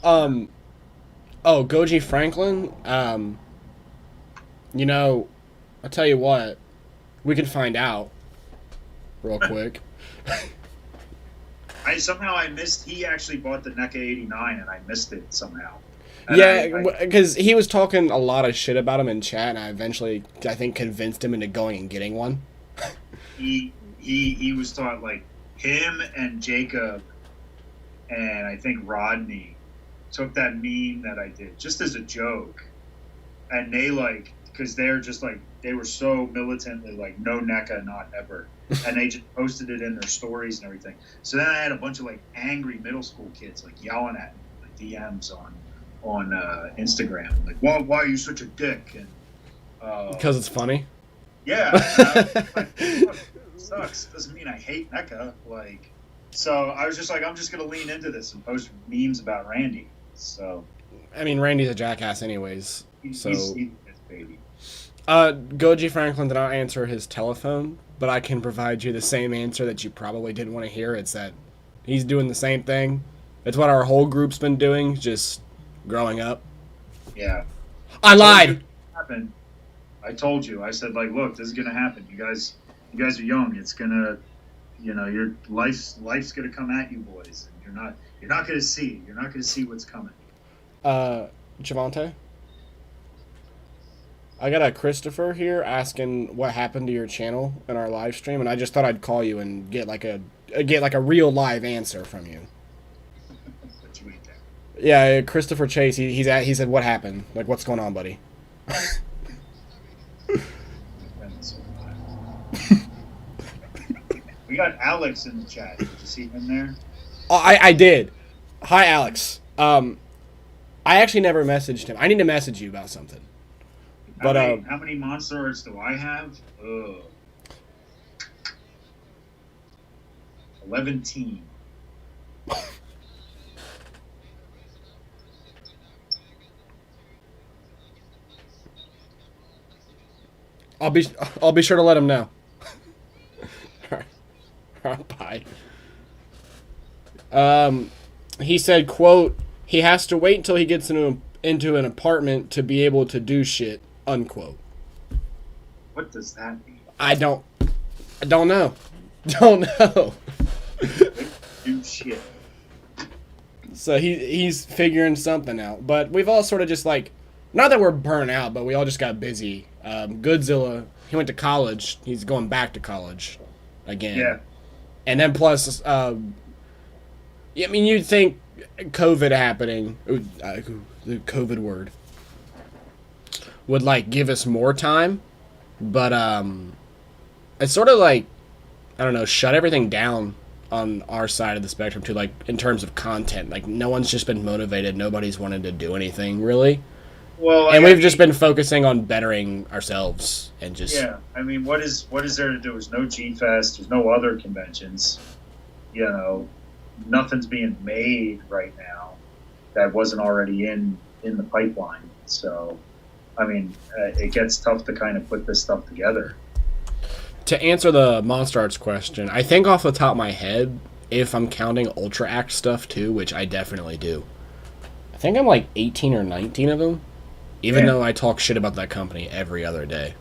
Goji Franklin. I'll tell you what, we can find out real quick. I missed. He actually bought the NECA 89, and I missed it somehow. And yeah, because he was talking a lot of shit about him in chat, and I eventually, I think, convinced him into going and getting one. He was taught like him and Jacob, and I think Rodney took that meme that I did just as a joke, and they because they're just like they were so militantly like no NECA, not ever. And they just posted it in their stories and everything. So then I had a bunch of like angry middle school kids like yelling at me, like DMs on Instagram, like why are you such a dick? And because it's funny. Yeah, sucks. Doesn't mean I hate NECA. Like, so I was just like, I'm just gonna lean into this and post memes about Randy. So, I mean, Randy's a jackass, anyways. He's his baby. Goji Franklin did not answer his telephone, but I can provide you the same answer that you probably didn't want to hear. It's that he's doing the same thing. It's what our whole group's been doing, just growing up. Yeah. I lied. I told you. I said, like, look, this is gonna happen. You guys are young. It's gonna, your life's gonna come at you boys, and You're not going to see. You're not going to see what's coming. Javante? I got a Christopher here asking what happened to your channel in our live stream, and I just thought I'd call you and get like a real live answer from you. What you eat there? Yeah, Christopher Chase. He said, "What happened? Like, what's going on, buddy?" We got Alex in the chat. Did you see him there? Oh, I did. Hi, Alex. I actually never messaged him. I need to message you about something. But how many monster arts do I have? 11. I'll be sure to let him know. All right. Bye. He said, quote, he has to wait until he gets into an apartment to be able to do shit, unquote. What does that mean? I don't know. Don't know. Do shit. So he's figuring something out. But we've all sort of just like, not that we're burnt out, but we all just got busy. Godzilla, he went to college. He's going back to college again. Yeah. And then plus, I mean, you'd think COVID happening, the COVID word, would like give us more time, but it's sort of like, I don't know, shut everything down on our side of the spectrum too, like in terms of content. Like no one's just been motivated, nobody's wanted to do anything really. Well, and we've just been focusing on bettering ourselves and just. Yeah, I mean, what is there to do? There's no G-Fest, there's no other conventions. You know, nothing's being made right now that wasn't already in the pipeline. So, I mean, it gets tough to kind of put this stuff together. To answer the Monster Arts question, I think off the top of my head, if I'm counting Ultra Act stuff too, which I definitely do, I think I'm like 18 or 19 of them, even though I talk shit about that company every other day.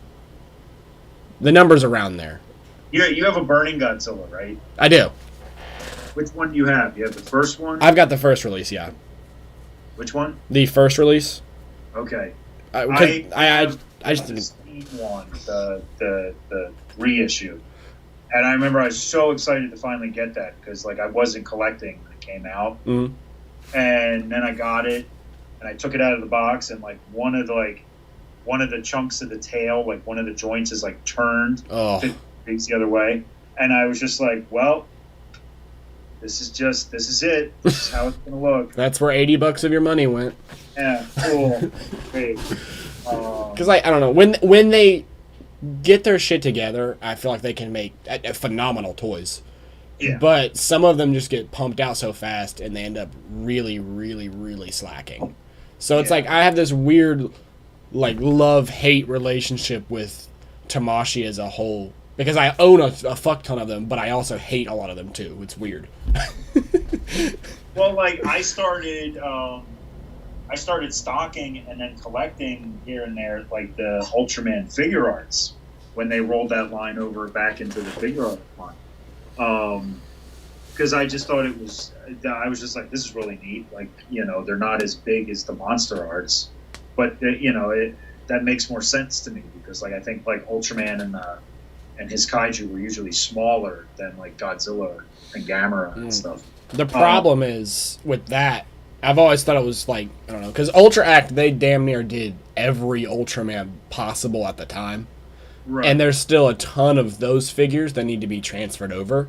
The number's around there. You have a Burning Godzilla, right? I do. Which one do you have? You have the first one? I've got the first release, yeah. Which one? The first release. Okay. I just didn't. Steam one, the reissue, and I remember I was so excited to finally get that because like I wasn't collecting when it came out, and then I got it, and I took it out of the box, and like one of the chunks of the tail, like one of the joints is like turned, face the other way, and I was just like, well, this is it. This is how it's gonna look. That's where $80 of your money went. Yeah, cool. Great. Because I don't know, when they get their shit together, I feel like they can make phenomenal toys. Yeah. But some of them just get pumped out so fast, and they end up really, really, really slacking. So it's like I have this weird, like love-hate relationship with Tamashii as a whole because I own a fuck ton of them, but I also hate a lot of them too. It's weird. Well, like I started stocking and then collecting here and there, like the Ultraman figure arts when they rolled that line over back into the figure art line. Because I just thought I was just like, this is really neat. Like, you know, they're not as big as the monster arts, but you know, that makes more sense to me because like I think like Ultraman and his kaiju were usually smaller than like Godzilla and Gamera and stuff. The problem is with that, I've always thought it was like, I don't know, because Ultra Act, they damn near did every Ultraman possible at the time. Right. And there's still a ton of those figures that need to be transferred over.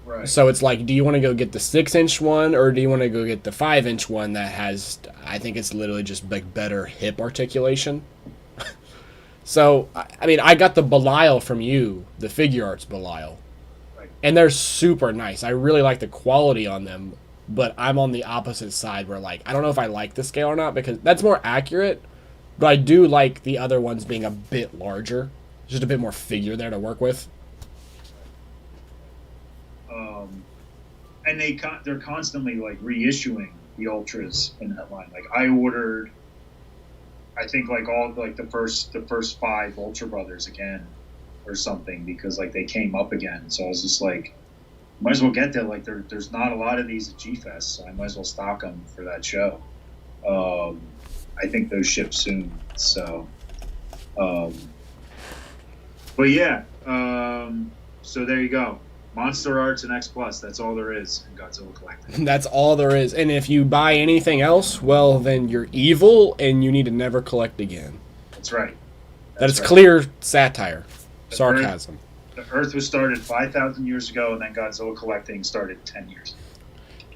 Right. So it's like, do you want to go get the 6-inch one, or do you want to go get the 5-inch one that has, I think it's literally just like better hip articulation? So, I mean, I got the Belial from you, the figure arts Belial. Right. And they're super nice. I really like the quality on them. But I'm on the opposite side where, like, I don't know if I like the scale or not because that's more accurate. But I do like the other ones being a bit larger. Just a bit more figure there to work with. And they're constantly, like, reissuing the Ultras in that line. Like, I ordered, I think, like, all, like, the first 5 Ultra Brothers again or something because, like, they came up again. So I was just like, Might as well get there. Like there's not a lot of these at G Fest, so I might as well stock them for that show. I think those ship soon. So, but yeah. So there you go. Monster Arts and X Plus. That's all there is in Godzilla Collecting. That's all there is. And if you buy anything else, well, then you're evil and you need to never collect again. That's right. That is clear satire, sarcasm. The Earth was started 5,000 years ago, and then Godzilla Collecting started 10 years.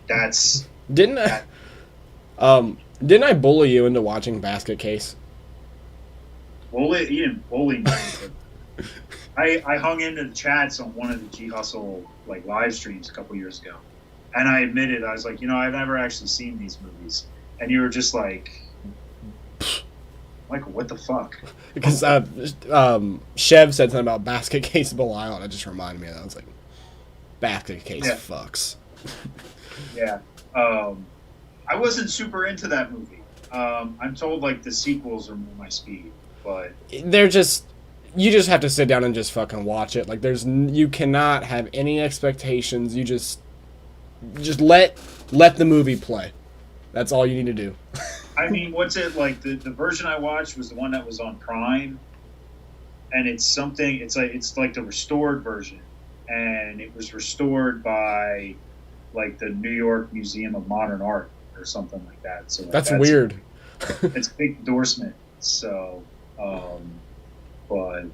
That's didn't I bully you into watching Basket Case? You didn't bully me. I hung into the chats on one of the G Hustle like live streams a couple years ago, and I admitted I was like, I've never actually seen these movies, and you were just like, Michael, what the fuck? Because Chev said something about Basket Case Belial, and it just reminded me of that. I was like, Basket Case fucks. Yeah. I wasn't super into that movie. I'm told like the sequels are more my speed, but they're just. You just have to sit down and just fucking watch it. Like, you cannot have any expectations. You just let the movie play. That's all you need to do. I mean, what's it like? The version I watched was the one that was on Prime, and it's like the restored version, and it was restored by like the New York Museum of Modern Art or something like that. So like, that's weird. It's a big endorsement. So. But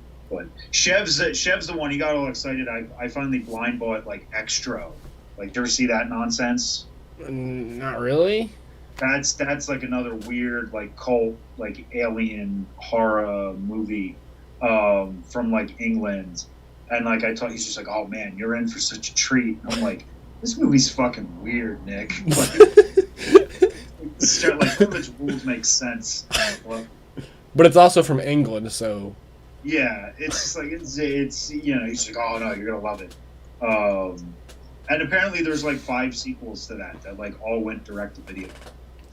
Chev's the one. He got all excited. I finally blind bought like Extra. Like, do you ever see that nonsense? Not really. That's like another weird like cult like alien horror movie from like England. And like I thought, he's just like, oh man, you're in for such a treat. And I'm like, this movie's fucking weird, Nick. Like none of its rules make sense. But it's also from England, so. Yeah, it's just like it's he's like, oh no, you're gonna love it. And apparently there's like 5 sequels to that like all went direct to video.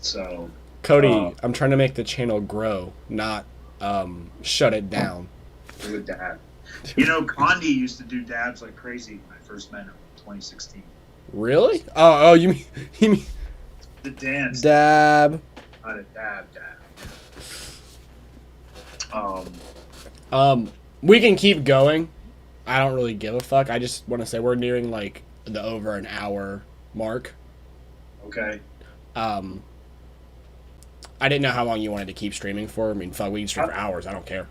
So Cody, I'm trying to make the channel grow, not shut it down. Do a dab. Condi used to do dabs like crazy when I first met him in 2016. Really? Oh, you mean the dance dab? Not a dab. We can keep going. I don't really give a fuck. I just want to say we're nearing like the over an hour mark. Okay. I didn't know how long you wanted to keep streaming for. I mean, fuck, we can stream for hours. I don't care.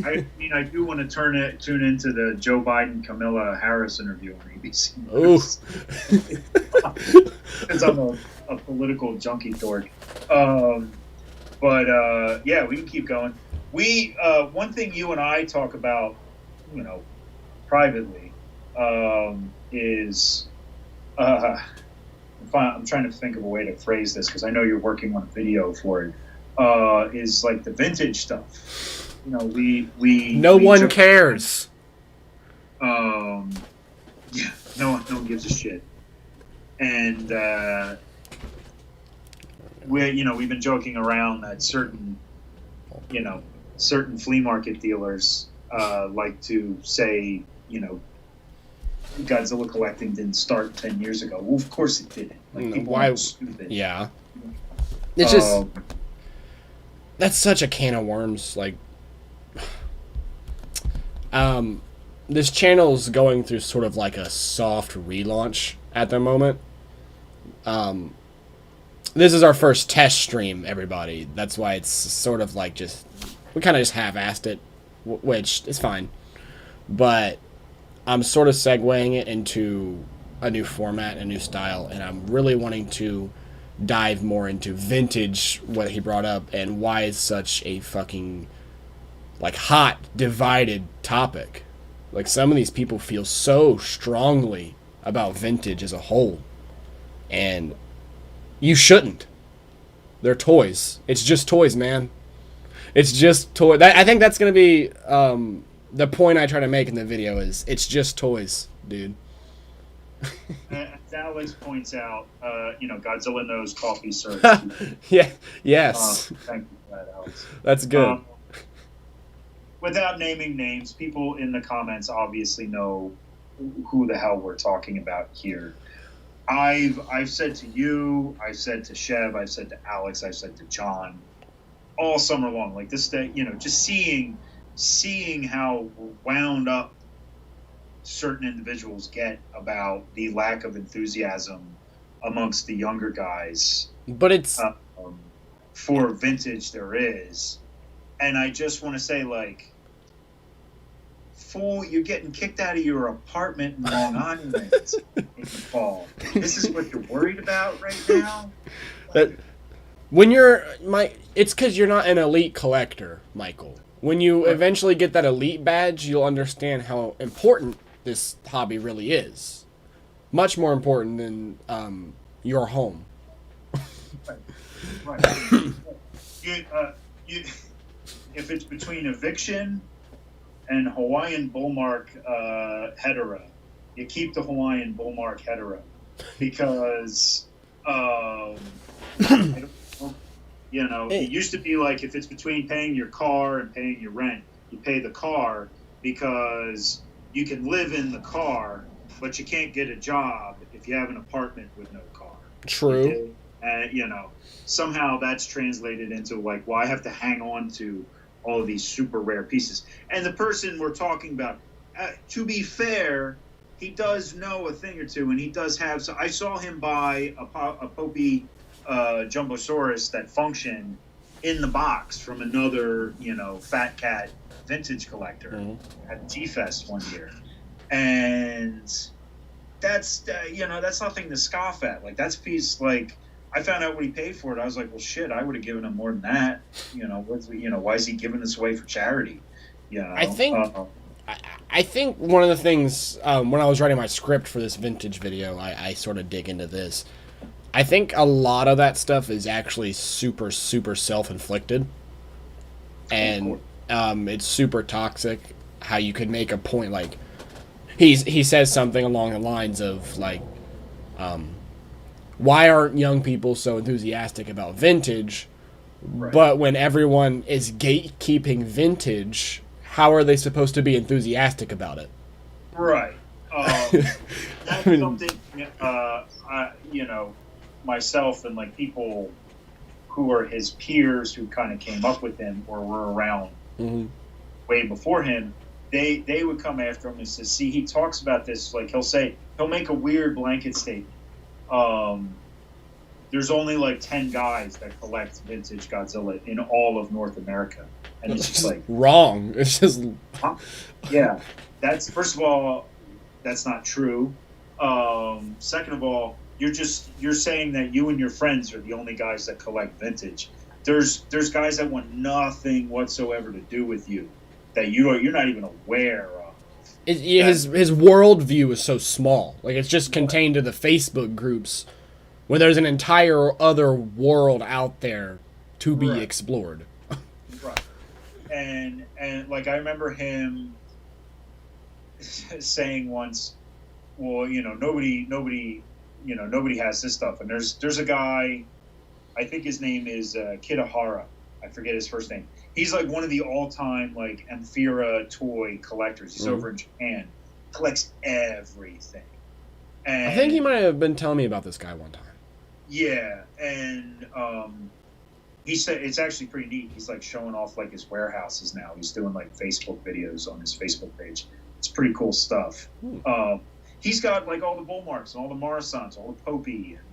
I mean, I do want to tune into the Joe Biden Kamala Harris interview on ABC. Ooh. Because I'm a political junkie dork. But yeah, we can keep going. We one thing you and I talk about, privately, is I'm trying to think of a way to phrase this because I know you're working on a video for it. Is like the vintage stuff. No one cares. Yeah, no one gives a shit. And we've been joking around that certain flea market dealers like to say, Godzilla collecting didn't start 10 years ago. Well, of course it didn't. Like, people aren't stupid. Yeah. It's just... that's such a can of worms. Like... this channel's going through sort of like a soft relaunch at the moment. This is our first test stream, everybody. That's why it's sort of like we kind of just half-assed it, which is fine. But I'm sort of segueing it into a new format, a new style, and I'm really wanting to dive more into vintage, what he brought up, and why it's such a fucking, like, hot, divided topic. Like, some of these people feel so strongly about vintage as a whole. And you shouldn't. They're toys. It's just toys, man. It's just toys. I think that's going to be the point I try to make in the video is it's just toys, dude. As Alex points out, Godzilla knows coffee serves. Yeah. Yes. Thank you for that, Alex. That's good. Without naming names, people in the comments obviously know who the hell we're talking about here. I've said to you, I've said to Chev, I've said to Alex, I've said to John, all summer long, like this day, just seeing how wound up certain individuals get about the lack of enthusiasm amongst the younger guys. But it's for vintage there is, and I just want to say, like, fool, you're getting kicked out of your apartment in Long Island in the fall. This is what you're worried about right now? That it's because you're not an elite collector, Michael. When you eventually get that elite badge, you'll understand how important this hobby really is. Much more important than your home. Right. If it's between eviction and Hawaiian bullmark hetera, you keep the Hawaiian bullmark hetera because it used to be like if it's between paying your car and paying your rent, you pay the car because you can live in the car, but you can't get a job if you have an apartment with no car. True. Somehow that's translated into like, well, I have to hang on to all of these super rare pieces. And the person we're talking about, to be fair, he does know a thing or two, and he does have. So I saw him buy a Popey Jumbosaurus that functioned in the box from another, Fat Cat vintage collector at G-Fest one year, and that's that's nothing to scoff at. Like, that's a piece. Like, I found out what he paid for it. I was like, well, shit, I would have given him more than that. Why is he giving this away for charity? I think one of the things when I was writing my script for this vintage video, I sort of dig into this. I think a lot of that stuff is actually super, super self-inflicted, and it's super toxic. How you could make a point like he says something along the lines of like, why aren't young people so enthusiastic about vintage? Right. But when everyone is gatekeeping vintage, how are they supposed to be enthusiastic about it? Right. That's something, myself and like people who are his peers who kind of came up with him or were around way before him, they would come after him and say, see, he talks about this, like he'll make a weird blanket statement. There's only like 10 guys that collect vintage Godzilla in all of North America. And it's just like wrong. It's just yeah. That's, first of all, that's not true. Second of all, you're saying that you and your friends are the only guys that collect vintage. There's guys that want nothing whatsoever to do with you, that you're not even aware of. His worldview is so small. Like, it's just contained to the Facebook groups when there's an entire other world out there to be explored. Right. And like, I remember him saying once, well, nobody has this stuff. And there's a guy, I think his name is Kitahara. I forget his first name. He's like one of the all-time like Amphira toy collectors. He's over in Japan. Collects everything. And I think he might have been telling me about this guy one time. Yeah, and he said it's actually pretty neat. He's like showing off like his warehouses now. He's doing like Facebook videos on his Facebook page. It's pretty cool stuff. He's got like all the bull marks, all the Morrisons, all the Popey, and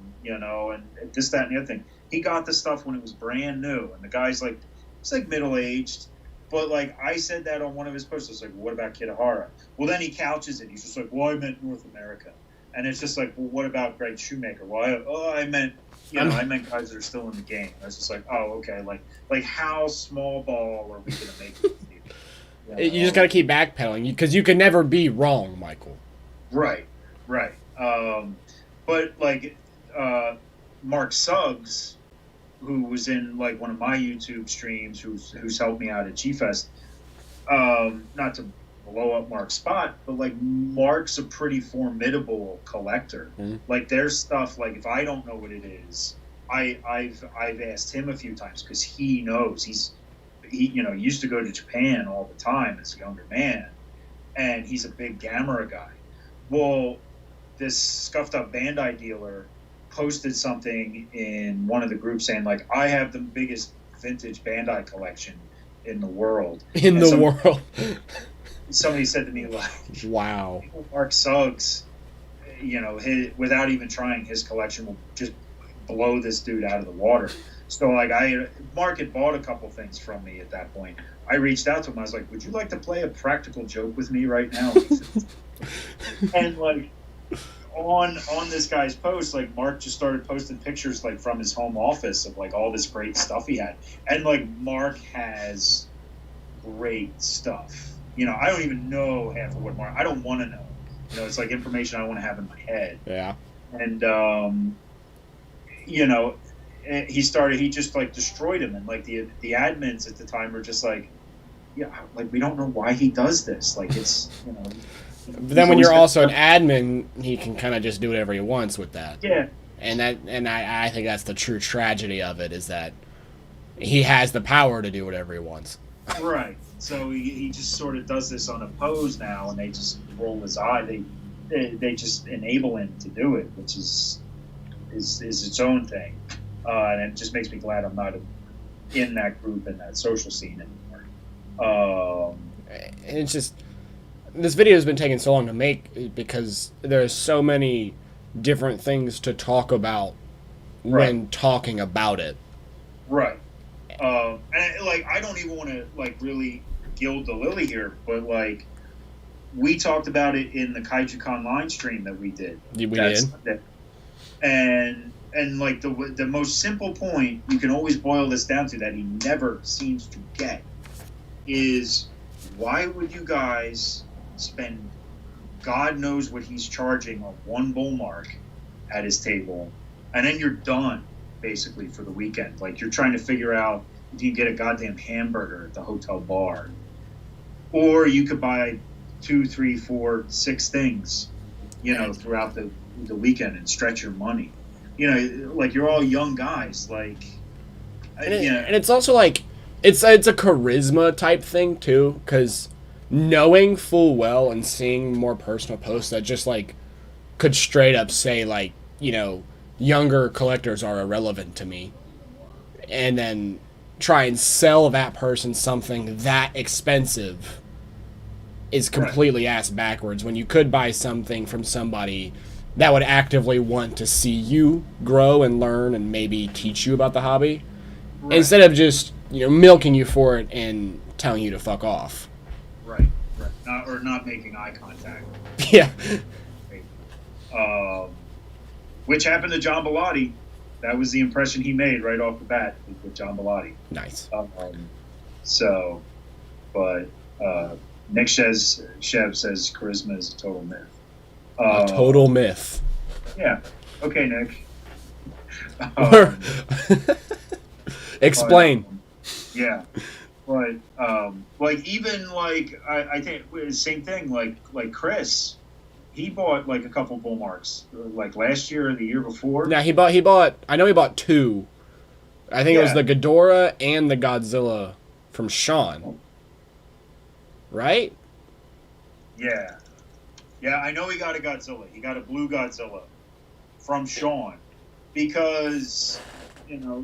this, that, and the other thing. He got the stuff when it was brand new, and the guy's like, he's like middle aged. But like I said that on one of his posts, I was like, well, what about Kitahara? Well, then he couches it. He's just like, well, I meant North America. And it's just like, well, what about Greg Shoemaker? Well, I meant guys that are still in the game. I was just like, oh, okay. Like how small ball are we going to make it? You just got to keep backpedaling because you can never be wrong, Michael. Right. But like Mark Suggs, who was in like one of my YouTube streams, who's helped me out at G-Fest, not to blow up Mark's spot, but like Mark's a pretty formidable collector. Like there's stuff like if I don't know what it is, I've asked him a few times because he knows. He used to go to Japan all the time as a younger man, and he's a big Gamera guy. Well, this scuffed up Bandai dealer posted something in one of the groups saying like, I have the biggest vintage Bandai collection in the world. In the world. Somebody said to me like, wow, Mark Suggs, without even trying, his collection will just blow this dude out of the water. So like Mark had bought a couple things from me at that point. I reached out to him. I was like, would you like to play a practical joke with me right now? And like on this guy's post, like Mark just started posting pictures like from his home office of like all this great stuff he had. And like Mark has great stuff. I don't even know half of what Mark, I don't want to know. It's like information I want to have in my head. Yeah. And he just like destroyed him, and like the admins at the time were just like, yeah, like we don't know why he does this. Like it's But then when you're also an admin, he can kind of just do whatever he wants with that. Yeah. And I think that's the true tragedy of it, is that he has the power to do whatever he wants. Right. So he just sort of does this on a pose now, and they just roll his eye. They just enable him to do it, which is its own thing. And it just makes me glad I'm not in that group, in that social scene anymore. And it's just, this video has been taking so long to make because there's so many different things to talk about when talking about it. Right. And like, I don't even want to like really gild the lily here, but like, we talked about it in the KaijuCon line stream that we did. We did. Sunday. And like the most simple point you can always boil this down to, that he never seems to get, is why would you guys spend God knows what he's charging on one bull mark at his table, and then you're done basically for the weekend. Like you're trying to figure out if you can get a goddamn hamburger at the hotel bar, or you could buy 2, 3, 4, 6 things, throughout the weekend and stretch your money. Like you're all young guys, like, and it's also like it's a charisma type thing too, because knowing full well and seeing more personal posts that just like could straight up say like, younger collectors are irrelevant to me, and then try and sell that person something that expensive is completely ass backwards, when you could buy something from somebody that would actively want to see you grow and learn and maybe teach you about the hobby, instead of just milking you for it and telling you to fuck off. Right. Not making eye contact. Yeah. Which happened to John Bellotti. That was the impression he made right off the bat with John Bellotti. Nice. But Nick Shev says charisma is a total myth. A total myth. Yeah. Okay, Nick. Explain. Yeah. But like even like I think same thing. Like Chris, he bought like a couple bull marks like last year or the year before. Yeah, he bought. I know he bought 2. I think it was the Ghidorah and the Godzilla from Sean. Right? Yeah. Yeah, I know he got a Godzilla. He got a blue Godzilla from Sean. Because,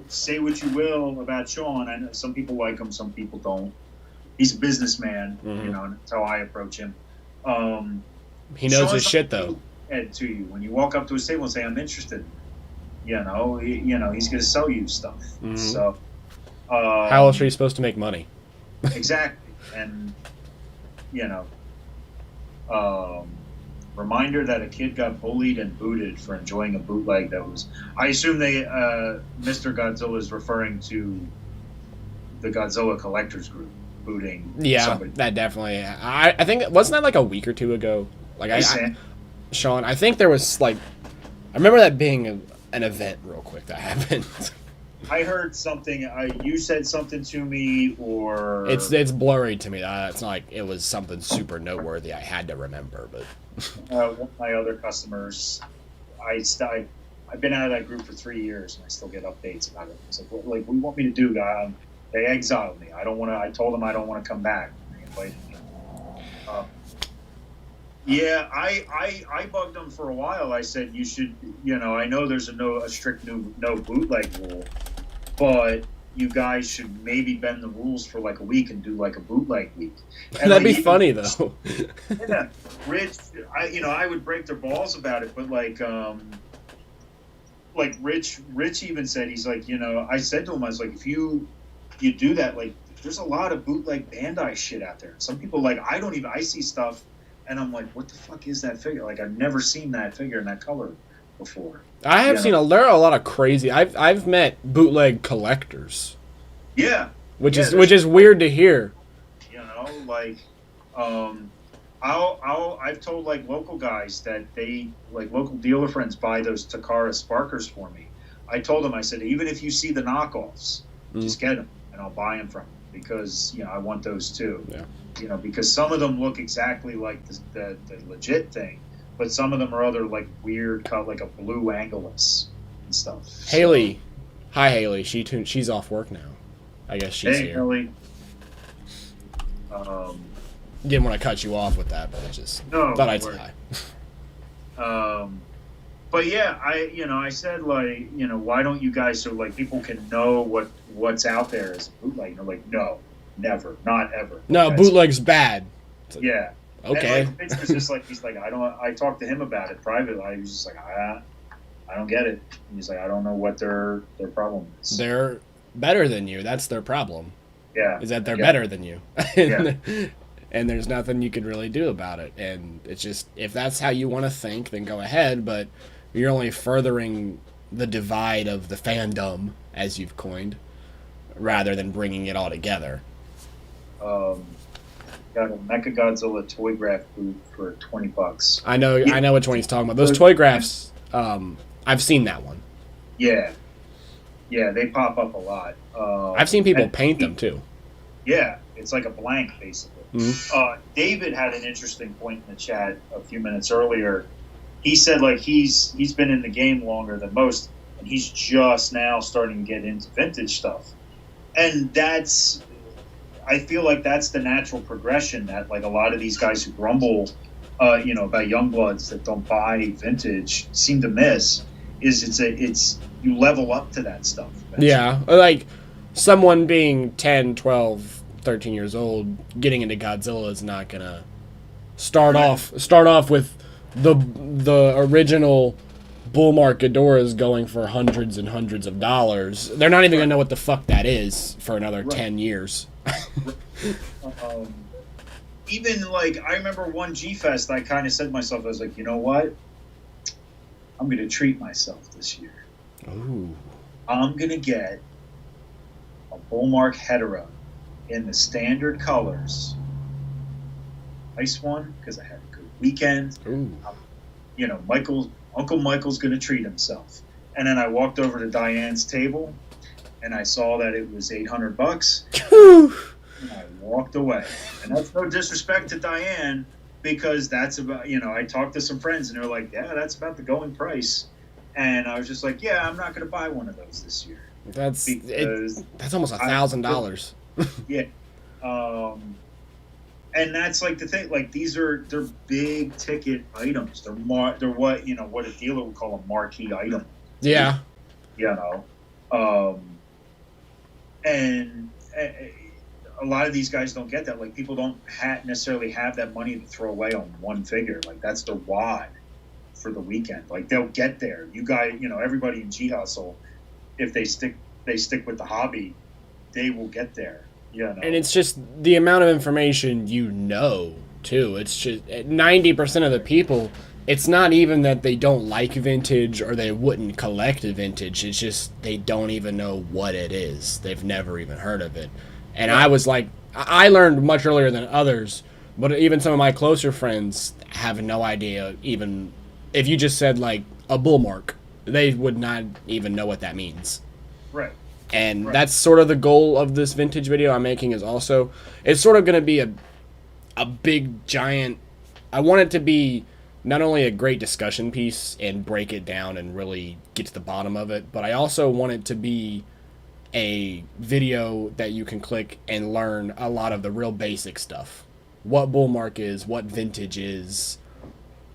say what you will about Sean. I know some people like him, some people don't. He's a businessman, and that's how I approach him. He knows Sean's his shit, though. To you. When you walk up to his table and say, I'm interested, he's going to sell you stuff. Mm-hmm. So, how else are you supposed to make money? Exactly. And, reminder that a kid got bullied and booted for enjoying a bootleg that was... I assume Mr. Godzilla is referring to the Godzilla Collectors Group booting somebody. That definitely... I think... Wasn't that like a week or 2 ago? Like Sean, I think there was like... I remember that being an event real quick that happened. I heard something. You said something to me, or it's blurry to me. It's not like it was something super noteworthy. I had to remember, but one of my other customers, I've been out of that group for 3 years, and I still get updates about it. It's like, what do you want me to do, guy? They exiled me. I don't want to. I told them I don't want to come back. They invited me. Yeah, I bugged them for a while. I said you should, I know there's a strict no bootleg rule, but you guys should maybe bend the rules for like a week and do like a bootleg week. And That'd like be even funny though. yeah, Rich, I would break their balls about it, but like Rich even said he's like, I said to him I was like, if you do that, like there's a lot of bootleg Bandai shit out there. Some people like I see stuff and I'm like, what the fuck is that figure? Like I've never seen that figure in that color before. I have seen there are a lot of crazy. I've met bootleg collectors. Yeah, which yeah, is weird to hear. Like I've told like local guys that they like local dealer friends buy those Takara Sparkers for me. I told them I said even if you see the knockoffs, just get them and I'll buy them from them because I want those too. Yeah. Because some of them look exactly like the legit thing, but some of them are other like weird cut like a blue Angelus and stuff. Haley, hi Haley. She's off work now. I guess she's here. Haley. Didn't want to cut you off with that, but I just thought I'd say hi. But yeah, I said like, why don't you guys so like people can know what's out there as a bootleg? And they're like, no, never, not ever. No, bootleg's bad. Like, yeah. Okay. And like, it's just like he's like I talked to him about it privately. I was just like I don't get it. And he's like I don't know what their problem is. They're better than you. That's their problem. Yeah. Is that they're better than you. Yeah. And there's nothing you can really do about it. And it's just, if that's how you want to think, then go ahead. But you're only furthering the divide of the fandom, as you've coined, rather than bringing it all together. Got a Mechagodzilla toy graph booth for $20. I know which one he's talking about. Those toy graphs, I've seen that one. Yeah. Yeah, they pop up a lot. I've seen people paint them, too. Yeah, it's like a blank, basically. Mm-hmm. David had an interesting point in the chat a few minutes earlier. He said like he's been in the game longer than most, and he's just now starting to get into vintage stuff. And I feel like that's the natural progression that like a lot of these guys who grumble, about Youngbloods that don't buy vintage seem to miss. It's you level up to that stuff. Eventually. Yeah, like someone being 10, 12, 13 years old getting into Godzilla is not gonna start off with the original Bullmark Ghidorahs going for hundreds and hundreds of dollars. They're not even gonna know what the fuck that is for another 10 years. Even like I remember one G-Fest, I kind of said to myself, I was like, you know what? I'm gonna treat myself this year. Ooh. I'm gonna get a Bullmark Hetero in the standard colors. Nice one, because I had a good weekend. Uncle Michael's going to treat himself. And then I walked over to Diane's table, and I saw that it was $800. And I walked away. And that's no disrespect to Diane, because that's about, I talked to some friends, and they're like, yeah, that's about the going price. And I was just like, yeah, I'm not going to buy one of those this year. That's almost $1,000. Yeah. And that's like the thing, like they're big ticket items. They're what what a dealer would call a marquee item. Yeah. And a lot of these guys don't get that. Like people don't necessarily have that money to throw away on one figure. Like that's their wad for the weekend. Like they'll get there. You guys, everybody in G Hustle, if they stick with the hobby, they will get there. And it's just the amount of information too. It's just 90% of the people, it's not even that they don't like vintage or they wouldn't collect a vintage. It's just they don't even know what it is. They've never even heard of it. And I was like, I learned much earlier than others, but even some of my closer friends have no idea. Even if you just said like a Bullmark, they would not even know what that means. Right. And that's sort of the goal of this vintage video I'm making is also, it's sort of going to be a big, giant, I want it to be not only a great discussion piece and break it down and really get to the bottom of it, but I also want it to be a video that you can click and learn a lot of the real basic stuff. What Bullmark is, what vintage is,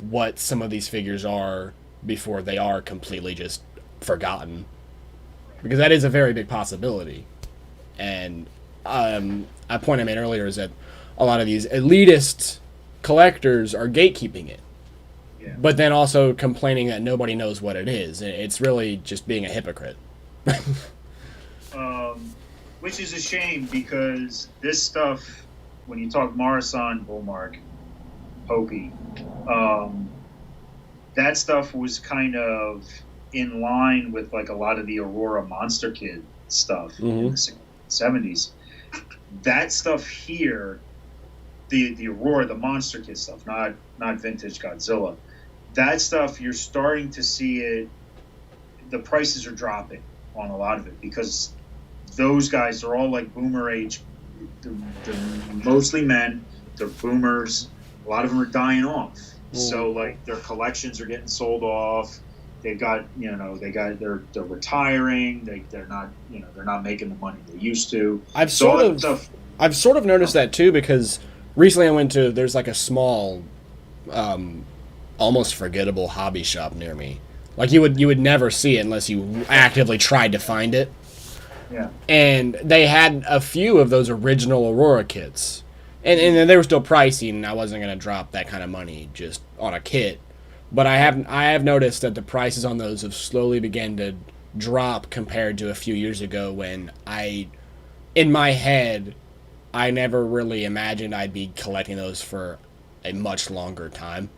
what some of these figures are before they are completely just forgotten, because that is a very big possibility. And a point I made earlier is that a lot of these elitist collectors are gatekeeping it, but then also complaining that nobody knows what it is. It's really just being a hypocrite. Which is a shame, because this stuff, when you talk Morrison, Bullmark, Hopi, that stuff was kind of in line with like a lot of the Aurora Monster Kid stuff in the 70s. That stuff here, the Aurora, the Monster Kid stuff, not vintage Godzilla. That stuff, you're starting to see it. The prices are dropping on a lot of it, because those guys are all like boomer age. They're mostly men. They're boomers. A lot of them are dying off. So like their collections are getting sold off. They've got, they're retiring. They're not making the money they used to. I've sort of noticed that too, because recently I went to, there's like a small, almost forgettable hobby shop near me. Like you would never see it unless you actively tried to find it. Yeah. And they had a few of those original Aurora kits. And they were still pricey, and I wasn't going to drop that kind of money just on a kit. But I have noticed that the prices on those have slowly begun to drop compared to a few years ago, when in my head, I never really imagined I'd be collecting those for a much longer time,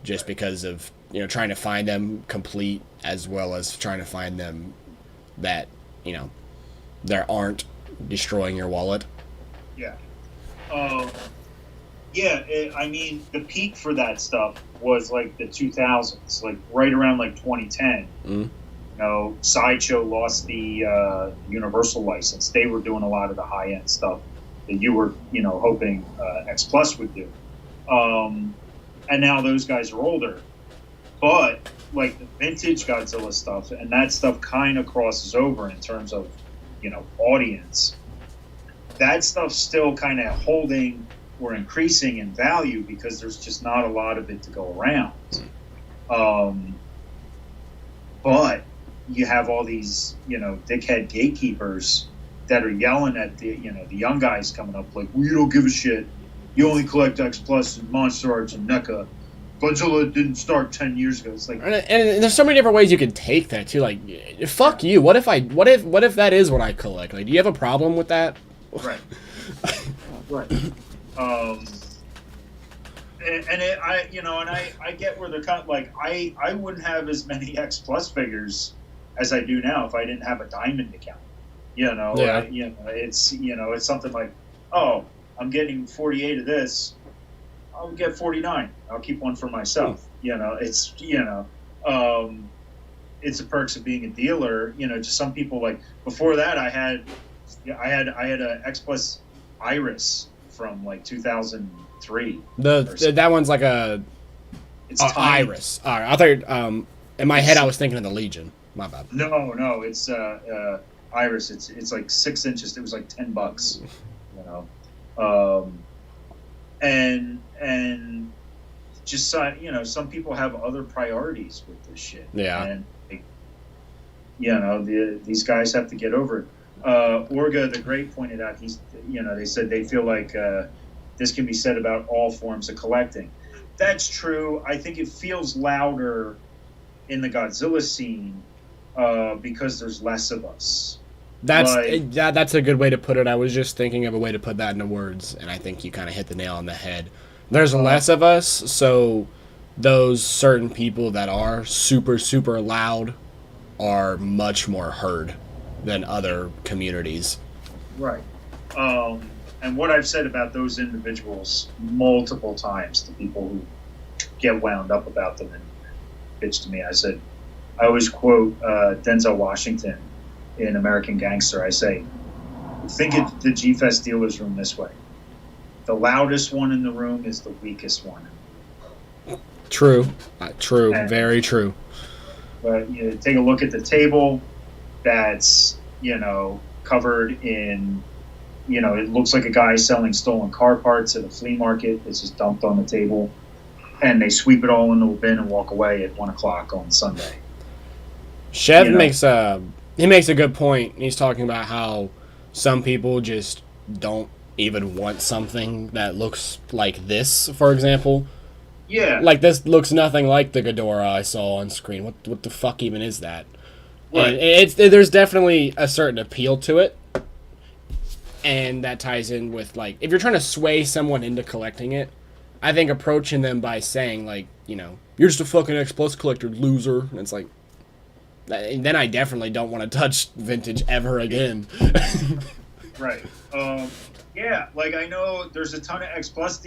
just because of, trying to find them complete, as well as trying to find them that, there aren't destroying your wallet. Yeah. The peak for that stuff was like the 2000s, like right around like 2010. Sideshow lost the Universal license. They were doing a lot of the high end stuff that you were, hoping X Plus would do. And now those guys are older, but like the vintage Godzilla stuff, and that stuff kind of crosses over in terms of, audience. That stuff's still kind of holding or increasing in value, because there's just not a lot of it to go around. But you have all these, dickhead gatekeepers that are yelling at the young guys coming up, like, well, you don't give a shit. You only collect X Plus and Monster Arts and NECA. Godzilla didn't start 10 years ago. It's like, and there's so many different ways you could take that too. Like, fuck you. What if that is what I collect? Like, do you have a problem with that? Right. Right. I get where they're kind of like, I wouldn't have as many X Plus figures as I do now if I didn't have a diamond account. It's something like, oh, I'm getting 48 of this. I'll get 49. I'll keep one for myself. It's the perks of being a dealer. Just some people, like, before that I had a X Plus Iris from like 2003. That one's like it's Iris. All right, I thought in my head I was thinking of the Legion. My bad. No, it's Iris. It's like 6 inches. It was like $10. And just some people have other priorities with this shit. Yeah. And these guys have to get over it. Orga the Great pointed out, they said they feel like this can be said about all forms of collecting. That's true. I think it feels louder in the Godzilla scene because there's less of us. That's a good way to put it. I was just thinking of a way to put that into words, and I think you kind of hit the nail on the head. There's less of us, so those certain people that are super, super loud are much more heard than other communities. Right. And what I've said about those individuals multiple times to people who get wound up about them and bitch to me, I always quote Denzel Washington in American Gangster. I say, think of the G-Fest dealer's room this way. The loudest one in the room is the weakest one. True. Very true. But take a look at the table that's, covered in, it looks like a guy selling stolen car parts at a flea market. It's just dumped on the table. and they sweep it all into a bin and walk away at 1 o'clock on Sunday. Chev makes a good point. He's talking about how some people just don't even want something that looks like this, for example. Yeah. Like, this looks nothing like the Ghidorah I saw on screen. What the fuck even is that? Right. And there's definitely a certain appeal to it. And that ties in with, like, if you're trying to sway someone into collecting it, I think approaching them by saying, like, you know, you're just a fucking X Plus collector, loser. And it's like, then I definitely don't want to touch vintage ever again. Right. Yeah, like, I know there's a ton of X Plus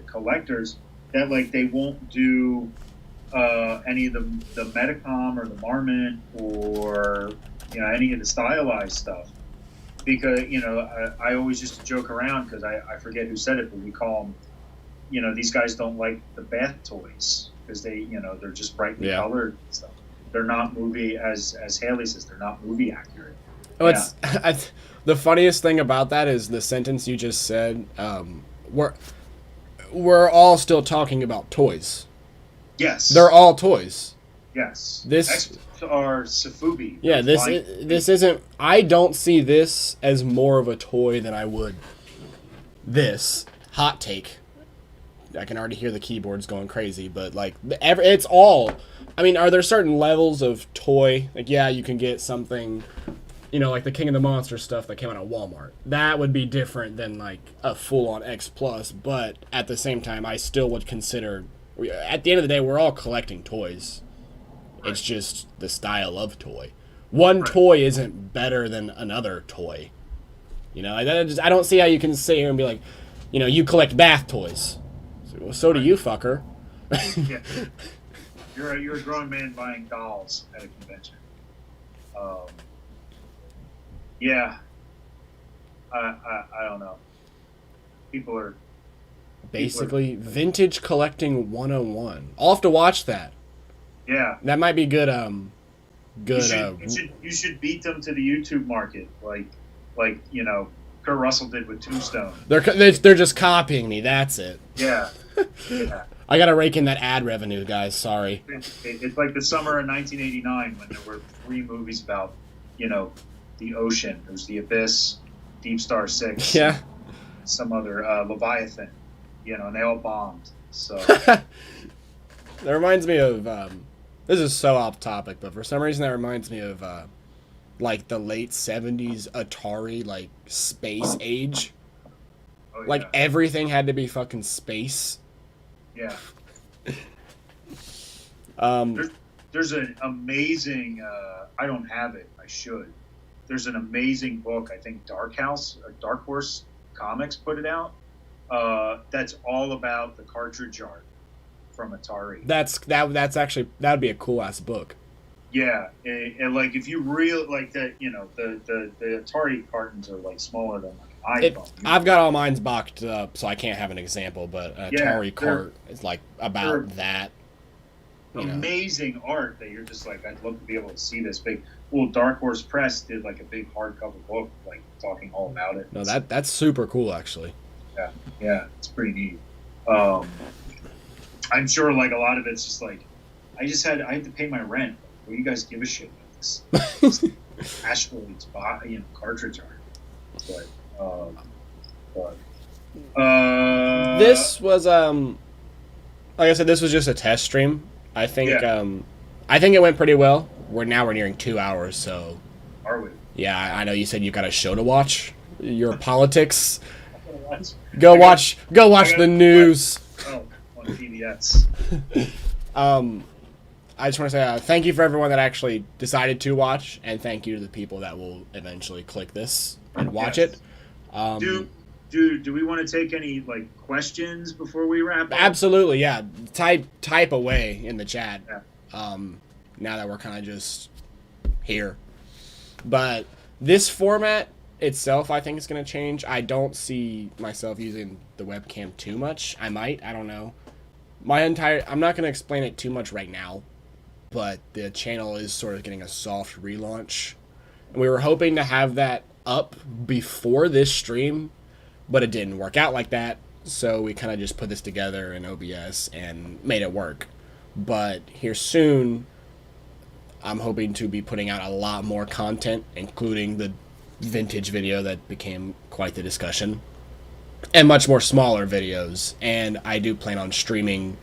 collectors that, like, they won't do any of the Metacom or the Marmot or, you know, any of the stylized stuff. Because, you know, I always used to joke around because I forget who said it, but we call them, you know, these guys don't like the bath toys because they, you know, they're just brightly colored and stuff. They're not movie, as Haley says, they're not movie accurate. Oh, it's the funniest thing about that is the sentence you just said. We're all still talking about toys. Yes, they're all toys. Yes, this are Safubi. Yeah, this isn't. I don't see this as more of a toy than I would this. Hot take. I can already hear the keyboards going crazy, but like it's all. I mean, are there certain levels of toy? Like, yeah, you can get something, you know, like the King of the Monsters stuff that came out of Walmart. That would be different than like a full-on X Plus, but at the same time, I still would consider. At the end of the day, we're all collecting toys. Right. It's just the style of toy. One toy isn't better than another toy. You know, I don't see how you can sit here and be like, you know, you collect bath toys. So do you, fucker. Yeah. You're a grown man buying dolls at a convention. Yeah. I don't know. People are basically vintage collecting 101. I'll have to watch that. Yeah. That might be good. You should beat them to the YouTube market, like you know, Kurt Russell did with Tombstone. They're just copying me. That's it. Yeah. Yeah. I gotta rake in that ad revenue, guys. Sorry. It's like the summer of 1989 when there were 3 movies about, you know, the ocean. There's The Abyss, Deep Star 6, some other Leviathan, you know, and they all bombed. So that reminds me of this is so off topic, but for some reason that reminds me of like the late 70s Atari, like space age. Oh, yeah. Like everything had to be fucking space. Yeah. There's an amazing I don't have it, I should. There's an amazing book, I think Dark Horse Comics put it out. That's all about the cartridge art from Atari. That's actually, that'd be a cool ass book. Yeah, and like if you really like that, you know, the Atari cartons are like smaller than like an iPhone. I've got all mine's boxed up, so I can't have an example, but an Atari cart is like about that. Amazing art that you're just like, I'd love to be able to see this big. Well, Dark Horse Press did like a big hardcover book, like talking all about it. No, that's super cool, actually. Yeah, it's pretty neat. I'm sure like a lot of it's just like, I had to pay my rent. Well, you guys give a shit about this asteroids, you know, cartridge art. But this was like I said, this was just a test stream. I think it went pretty well. We're nearing 2 hours, so. Are we? Yeah, I know you said you got a show to watch. Your politics. Go watch the news. Oh, on PBS. I just want to say thank you for everyone that actually decided to watch, and thank you to the people that will eventually click this and watch it. Do we want to take any like questions before we wrap up? Absolutely, yeah. Type away in the chat. Yeah. Now that we're kind of just here, but this format itself, I think, is going to change. I don't see myself using the webcam too much. I might. I don't know. I'm not going to explain it too much right now, but the channel is sort of getting a soft relaunch. And we were hoping to have that up before this stream, but it didn't work out like that. so we kind of just put this together in OBS and made it work. But here soon, I'm hoping to be putting out a lot more content, including the vintage video that became quite the discussion, and much more smaller videos. And I do plan on streaming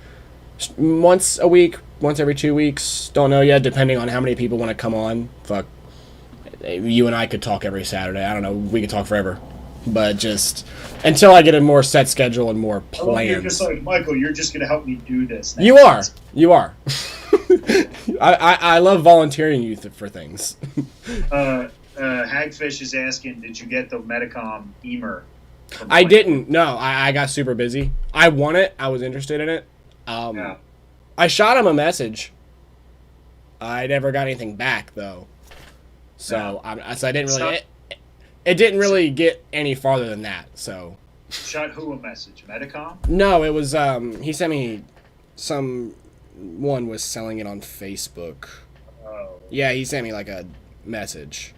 once a week, once every 2 weeks. Don't know yet, depending on how many people want to come on. Fuck, you and I could talk every Saturday. I don't know, we could talk forever. But just until I get a more set schedule and more plans. You're just like, Michael, you're just going to help me do this now. You are. I love volunteering you for things. Hagfish is asking, did you get the Medicom Emer? I didn't. No, I got super busy. I want it. I was interested in it. Yeah. I shot him a message. I never got anything back though. So so I didn't really. It didn't really get any farther than that. So. Shot who a message? Medicom? No, it was he sent me someone was selling it on Facebook. Oh. Yeah, he sent me like a message.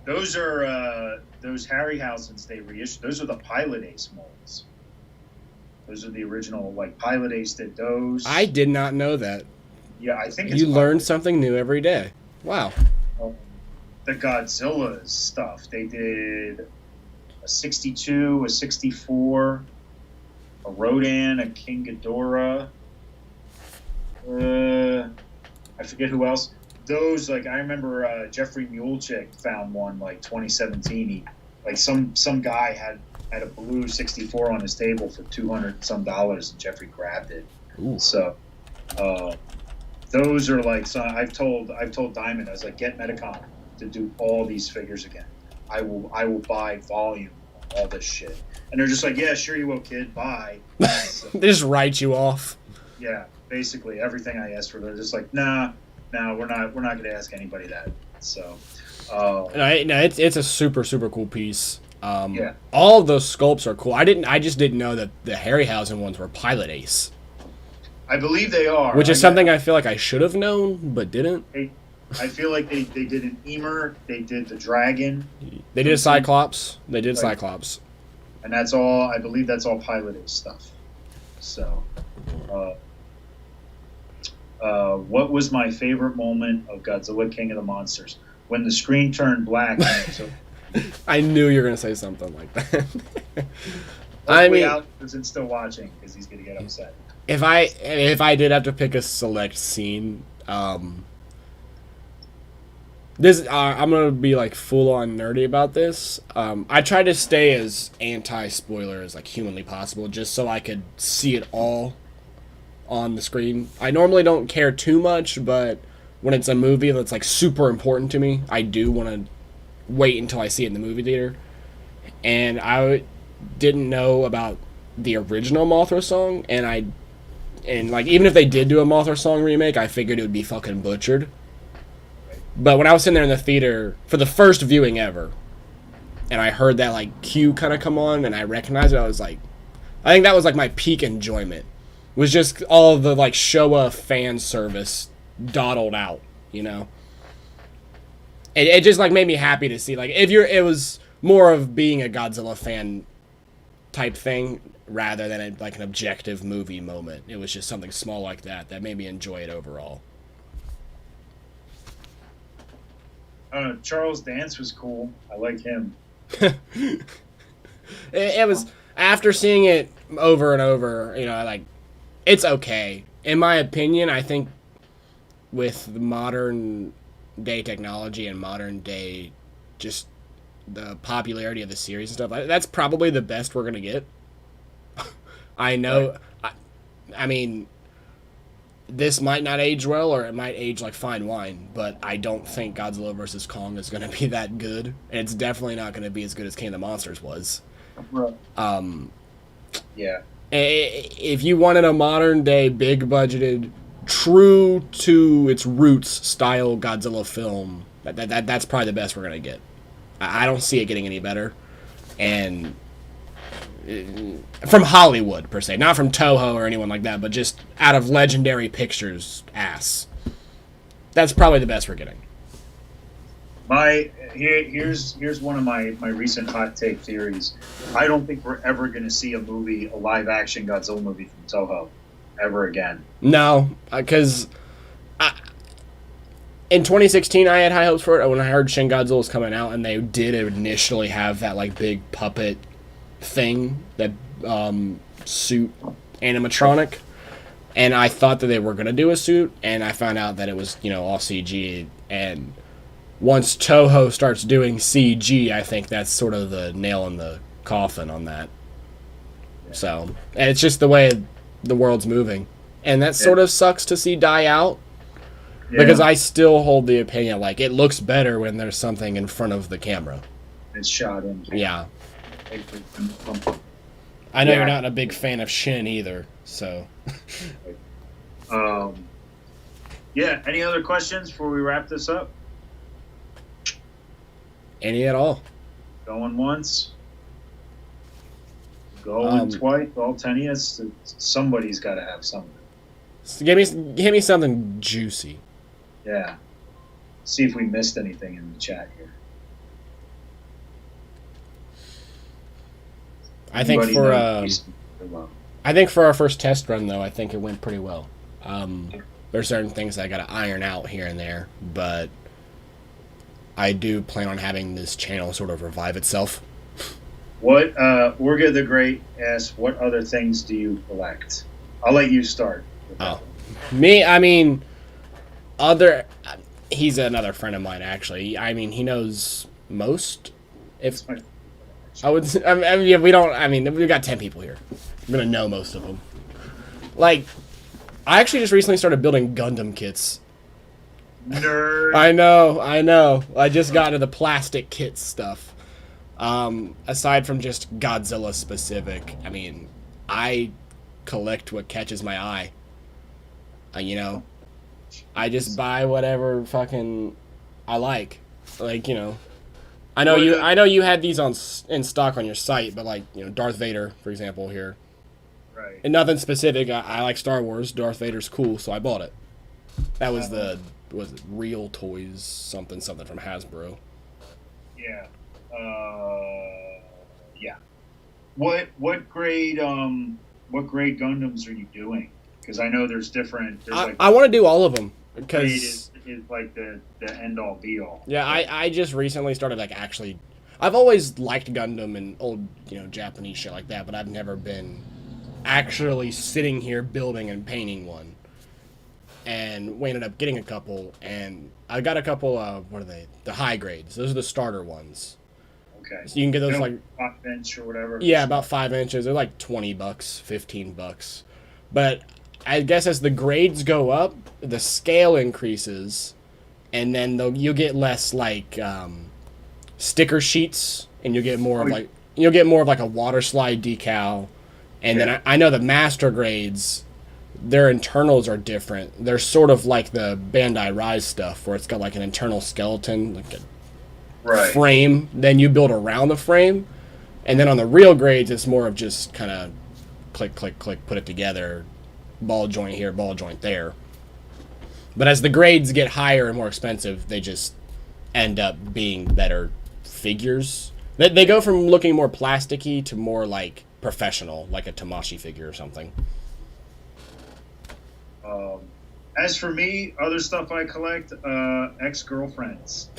Those are those Harryhausens they reissued. Those are the Pilot Ace molds. Those are the original, like, Pilot Ace did those. I did not know that. Yeah, I think it's you learn something new every day. Wow. The Godzilla stuff. They did a 62, a 64, a Rodan, a King Ghidorah. I forget who else. Those, like, I remember Jeffrey Mulechek found one, like, 2017. He, like, some guy had a blue 64 on his table for $200 some, and Jeffrey grabbed it. Ooh. So, those are like. So I've told Diamond, I was like, get Medicom to do all these figures again. I will buy volume on all this shit. And they're just like, yeah, sure you will, kid. Bye. So, they just write you off. Yeah, basically everything I asked for, they're just like, nah, we're not going to ask anybody that. So, no, it's a super cool piece. Yeah. All of those sculpts are cool. I just didn't know that the Harryhausen ones were Pilot Ace. I believe they are. Which is something I feel like I should have known, but didn't. I feel like they did an Emer, they did the Dragon. They did a Cyclops. They did Cyclops. And that's all, I believe that's all Pilot Ace stuff. So, what was my favorite moment of Godzilla King of the Monsters? When the screen turned black. I knew you were going to say something like that. I mean, Alex isn't still watching because he's going to get upset. If I did have to pick a select scene, this I'm gonna be like full on nerdy about this. I tried to stay as anti-spoiler as like humanly possible, just so I could see it all on the screen. I normally don't care too much, but when it's a movie that's like super important to me, I do want to wait until I see it in the movie theater. And I didn't know about the original Mothra song, and like even if they did do a Mothra song remake, I figured it would be fucking butchered. But when I was sitting there in the theater for the first viewing ever, and I heard that like cue kind of come on, and I recognized it, I was like, I think that was like my peak enjoyment. It was just all of the like Showa fan service dawdled out, you know. It just like made me happy to see like it was more of being a Godzilla fan type thing rather than like an objective movie moment. It was just something small like that made me enjoy it overall. I don't know, Charles Dance was cool. I like him. It was, after seeing it over and over, you know, like, it's okay. In my opinion, I think with modern day technology and modern day just the popularity of the series and stuff, that's probably the best we're going to get. I know, I mean, this might not age well, or it might age like fine wine, but I don't think Godzilla vs. Kong is going to be that good. And it's definitely not going to be as good as King of the Monsters was. Right. Yeah. If you wanted a modern day, big budgeted, true to its roots style Godzilla film, that's probably the best we're going to get. I don't see it getting any better. And from Hollywood, per se. Not from Toho or anyone like that, but just out of Legendary Pictures ass. That's probably the best we're getting. Here's one of my recent hot take theories. I don't think we're ever going to see a live action Godzilla movie from Toho, ever again. No, because in 2016 I had high hopes for it when I heard Shin Godzilla was coming out, and they did initially have that like big puppet thing, that suit animatronic, and I thought that they were going to do a suit, and I found out that it was all CG. And once Toho starts doing CG, I think that's sort of the nail in the coffin on that. So, and it's just the way the world's moving, and that sort of sucks to see die out. Yeah. Because I still hold the opinion, like, it looks better when there's something in front of the camera. It's shot in. Yeah. I know you're not a big fan of Shin either, so. Yeah, any other questions before we wrap this up? Any at all? Going once? Going twice? All 10 years? Somebody's got to have something. Give me something juicy. Yeah. See if we missed anything in the chat here. I think for our first test run, though, I think it went pretty well. There's certain things I got to iron out here and there, but I do plan on having this channel sort of revive itself. What Orga the Great asks, what other things do you collect? I'll let you start. Me, I mean, he's another friend of mine, actually. I mean, he knows most. If I would, I mean, we don't. I mean, we've got 10 people here. I'm gonna know most of them. Like, I actually just recently started building Gundam kits. Nerd. I know. I just got into the plastic kit stuff. Aside from just Godzilla specific, I mean, I collect what catches my eye. I just buy whatever fucking I like. Like, I know you had these in stock on your site, but like, Darth Vader, for example, here. Right. And nothing specific. I like Star Wars. Darth Vader's cool, so I bought it. That was was it Real Toys something from Hasbro? Yeah. Yeah. What grade Gundams are you doing? Because I know there's different. I want to do all of them because is like the end all be all. Yeah, I just recently started actually. I've always liked Gundam and old Japanese shit like that, but I've never been actually sitting here building and painting one. And we ended up getting a couple, and I got a couple of, what are they? The high grades. Those are the starter ones. Okay. So you can get those 5 inch or whatever. Yeah, about 5 inches. They're like $20, $15. But I guess as the grades go up, the scale increases, and then you'll get less sticker sheets, and you'll get more of a water slide decal. And then I know the master grades, their internals are different. They're sort of like the Bandai Rise stuff, where it's got an internal skeleton, like a frame. Then you build around the frame, and then on the real grades, it's more of just kind of click, click, click, put it together, ball joint here, ball joint there. But as the grades get higher and more expensive, they just end up being better figures. They go from looking more plasticky to more professional, like a Tamashii figure or something. As for me, other stuff I collect, ex-girlfriends.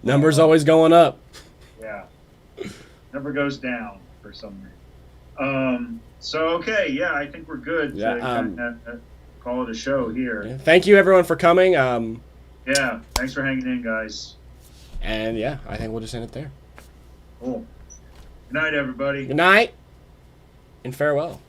Numbers always going up. Yeah. Never goes down for some reason. So, okay, yeah, I think we're good to call it a show here. Yeah, thank you, everyone, for coming. Yeah, thanks for hanging in, guys. And, yeah, I think we'll just end it there. Cool. Good night, everybody. Good night, and farewell.